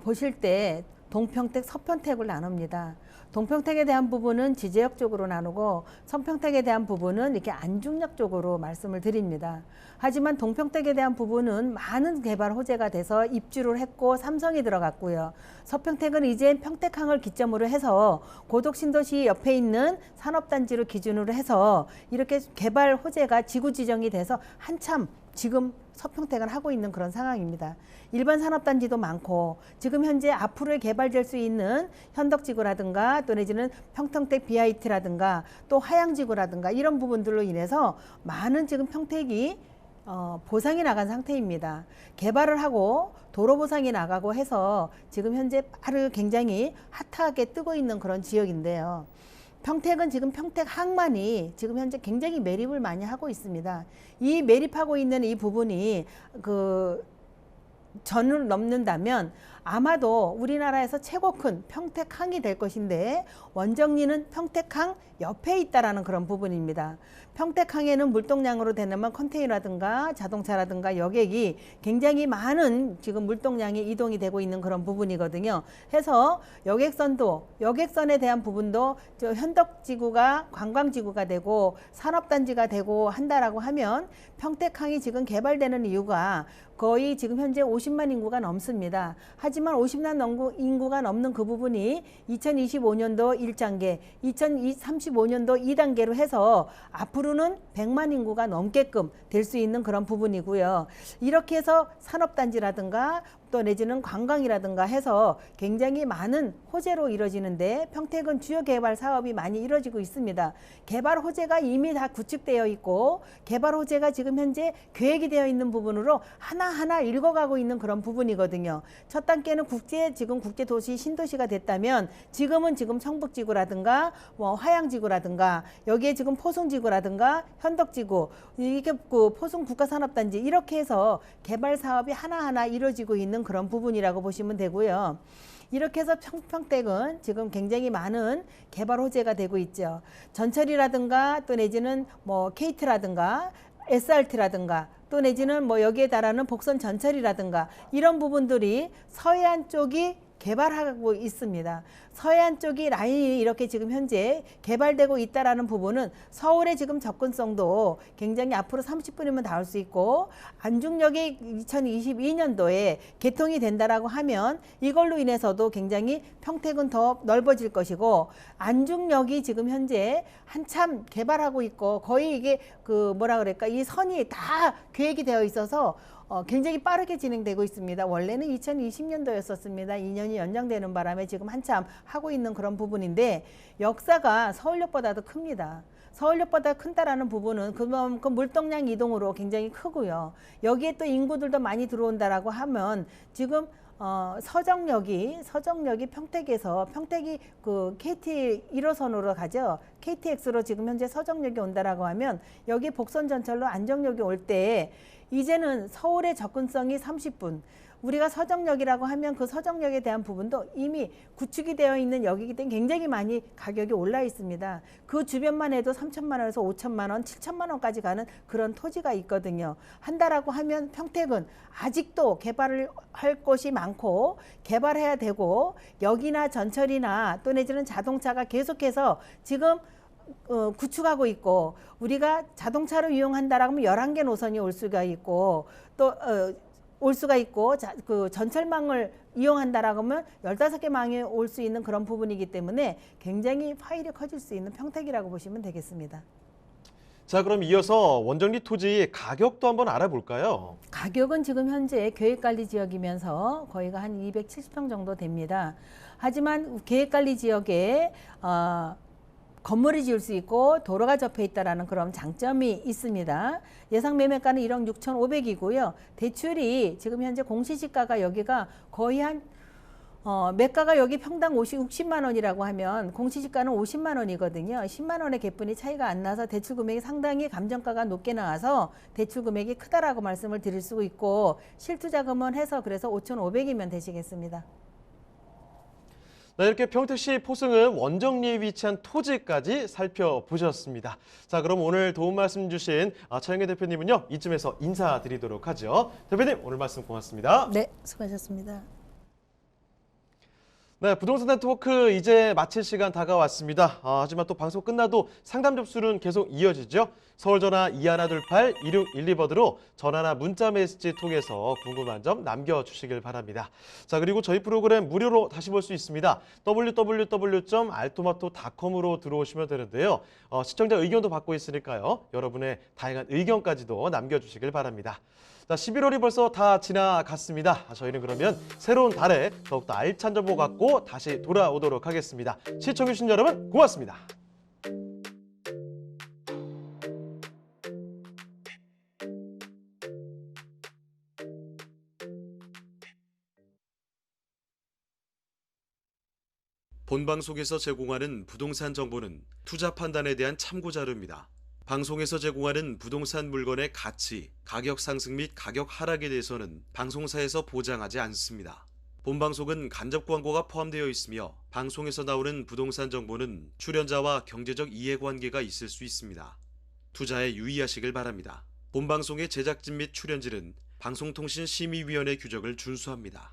S4: 보실 때 동평택, 서평택을 나눕니다. 동평택에 대한 부분은 지제역 쪽으로 나누고 서평택에 대한 부분은 이렇게 안중역 쪽으로 말씀을 드립니다. 하지만 동평택에 대한 부분은 많은 개발 호재가 돼서 입주를 했고 삼성이 들어갔고요. 서평택은 이제 평택항을 기점으로 해서 고덕신도시 옆에 있는 산업단지를 기준으로 해서 이렇게 개발 호재가 지구 지정이 돼서 한참 지금 서평택을 하고 있는 그런 상황입니다. 일반 산업단지도 많고 지금 현재 앞으로 개발될 수 있는 현덕지구라든가 또 내지는 평택 BIT라든가 또 화양지구라든가 이런 부분들로 인해서 많은 지금 평택이 보상이 나간 상태입니다. 개발을 하고 도로 보상이 나가고 해서 지금 현재 굉장히 핫하게 뜨고 있는 그런 지역인데요. 평택은 지금 평택항만이 지금 현재 굉장히 매립을 많이 하고 있습니다. 이 매립하고 있는 이 부분이 그 전을 넘는다면 아마도 우리나라에서 최고 큰 평택항이 될 것인데 원정리는 평택항 옆에 있다라는 그런 부분입니다. 평택항에는 물동량으로 되면 컨테이너라든가 자동차라든가 여객이 굉장히 많은 지금 물동량이 이동이 되고 있는 그런 부분이거든요. 해서 여객선에 대한 부분도 현덕지구가 관광지구가 되고 산업단지가 되고 한다라고 하면 평택항이 지금 개발되는 이유가 거의 지금 현재 50만 인구가 넘습니다. 하지만 50만 인구가 넘는 그 부분이 2025년도 1단계, 2035년도 2단계로 해서 앞으로는 100만 인구가 넘게끔 될 수 있는 그런 부분이고요. 이렇게 해서 산업단지라든가 또 내지는 관광이라든가 해서 굉장히 많은 호재로 이루어지는데 평택은 주요 개발 사업이 많이 이루어지고 있습니다. 개발 호재가 이미 다 구축되어 있고 개발 호재가 지금 현재 계획이 되어 있는 부분으로 하나하나 읽어가고 있는 그런 부분이거든요. 첫 단계는 지금 국제도시 신도시가 됐다면 지금은 지금 청북지구라든가 뭐 화양지구라든가 여기에 지금 포송지구라든가 현덕지구 이게 그 포송국가산업단지 이렇게 해서 개발 사업이 하나하나 이루어지고 있는 그런 부분이라고 보시면 되고요. 이렇게 해서 평택은 지금 굉장히 많은 개발 호재가 되고 있죠. 전철이라든가 또 내지는 뭐 KT라든가 SRT라든가 또 내지는 뭐 여기에 달하는 복선 전철이라든가 이런 부분들이 서해안 쪽이 개발하고 있습니다. 서해안 쪽이 라인이 이렇게 지금 현재 개발되고 있다라는 부분은 서울의 지금 접근성도 굉장히 앞으로 30분이면 닿을 수 있고 안중역이 2022년도에 개통이 된다라고 하면 이걸로 인해서도 굉장히 평택은 더 넓어질 것이고 안중역이 지금 현재 한참 개발하고 있고 거의 이게 이 선이 다 계획이 되어 있어서 굉장히 빠르게 진행되고 있습니다. 원래는 2020년도였었습니다. 2년이 연장되는 바람에 지금 한참 하고 있는 그런 부분인데 역사가 서울역보다도 큽니다. 서울역보다 큰다라는 부분은 그 물동량 이동으로 굉장히 크고요. 여기에 또 인구들도 많이 들어온다라고 하면 지금 서정역이 평택에서 평택이 그 KT 1호선으로 가죠. KTX로 지금 현재 서정역이 온다라고 하면 여기 복선 전철로 안정역이 올 때 이제는 서울의 접근성이 30분. 우리가 서정역이라고 하면 그 서정역에 대한 부분도 이미 구축이 되어 있는 역이기 때문에 굉장히 많이 가격이 올라 있습니다. 그 주변만 해도 3천만 원에서 5천만 원, 7천만 원까지 가는 그런 토지가 있거든요. 한다라고 하면 평택은 아직도 개발을 할 곳이 많고 개발해야 되고 역이나 전철이나 또 내지는 자동차가 계속해서 지금 구축하고 있고 우리가 자동차로 이용한다라고 하면 11개 노선이 올 수가 있고 또 올 수가 있고 그 전철망을 이용한다라고 하면 15개 망이 올 수 있는 그런 부분이기 때문에 굉장히 파일이 커질 수 있는 평택이라고 보시면 되겠습니다.
S2: 자, 그럼 이어서 원정리 토지 가격도 한번 알아볼까요?
S4: 가격은 지금 현재 계획관리 지역이면서 거의가 한 270평 정도 됩니다. 하지만 계획관리 지역에 건물을 지을 수 있고 도로가 접해 있다라는 그런 장점이 있습니다. 예상 매매가는 1억 6,500이고요. 대출이 지금 현재 공시지가가 여기가 거의 한 매가가 여기 평당 60만 원이라고 하면 공시지가는 50만 원이거든요. 10만 원의 갭분이 차이가 안 나서 대출 금액이 상당히 감정가가 높게 나와서 대출 금액이 크다라고 말씀을 드릴 수 있고 실투자금은 해서 그래서 5,500이면 되시겠습니다.
S2: 네, 이렇게 평택시 포승은 원정리에 위치한 토지까지 살펴보셨습니다. 자, 그럼 오늘 도움 말씀 주신 차영애 대표님은요, 이쯤에서 인사드리도록 하죠. 대표님, 오늘 말씀 고맙습니다.
S4: 네, 수고하셨습니다.
S2: 네, 부동산 네트워크 이제 마칠 시간 다가왔습니다. 하지만 또 방송 끝나도 상담 접수는 계속 이어지죠. 서울전화 2128-2612번으로 전화나 문자 메시지 통해서 궁금한 점 남겨주시길 바랍니다. 자, 그리고 저희 프로그램 무료로 다시 볼 수 있습니다. www.altomato.com으로 들어오시면 되는데요. 시청자 의견도 받고 있으니까요. 여러분의 다양한 의견까지도 남겨주시길 바랍니다. 자, 11월이 벌써 다 지나갔습니다. 저희는 그러면 새로운 달에 더욱더 알찬 정보 갖고 다시 돌아오도록 하겠습니다. 시청해주신 여러분 고맙습니다.
S1: 본방송에서 제공하는 부동산 정보는 투자 판단에 대한 참고 자료입니다. 방송에서 제공하는 부동산 물건의 가치, 가격 상승 및 가격 하락에 대해서는 방송사에서 보장하지 않습니다. 본방송은 간접 광고가 포함되어 있으며 방송에서 나오는 부동산 정보는 출연자와 경제적 이해관계가 있을 수 있습니다. 투자에 유의하시길 바랍니다. 본방송의 제작진 및 출연진은 방송통신심의위원회 규정을 준수합니다.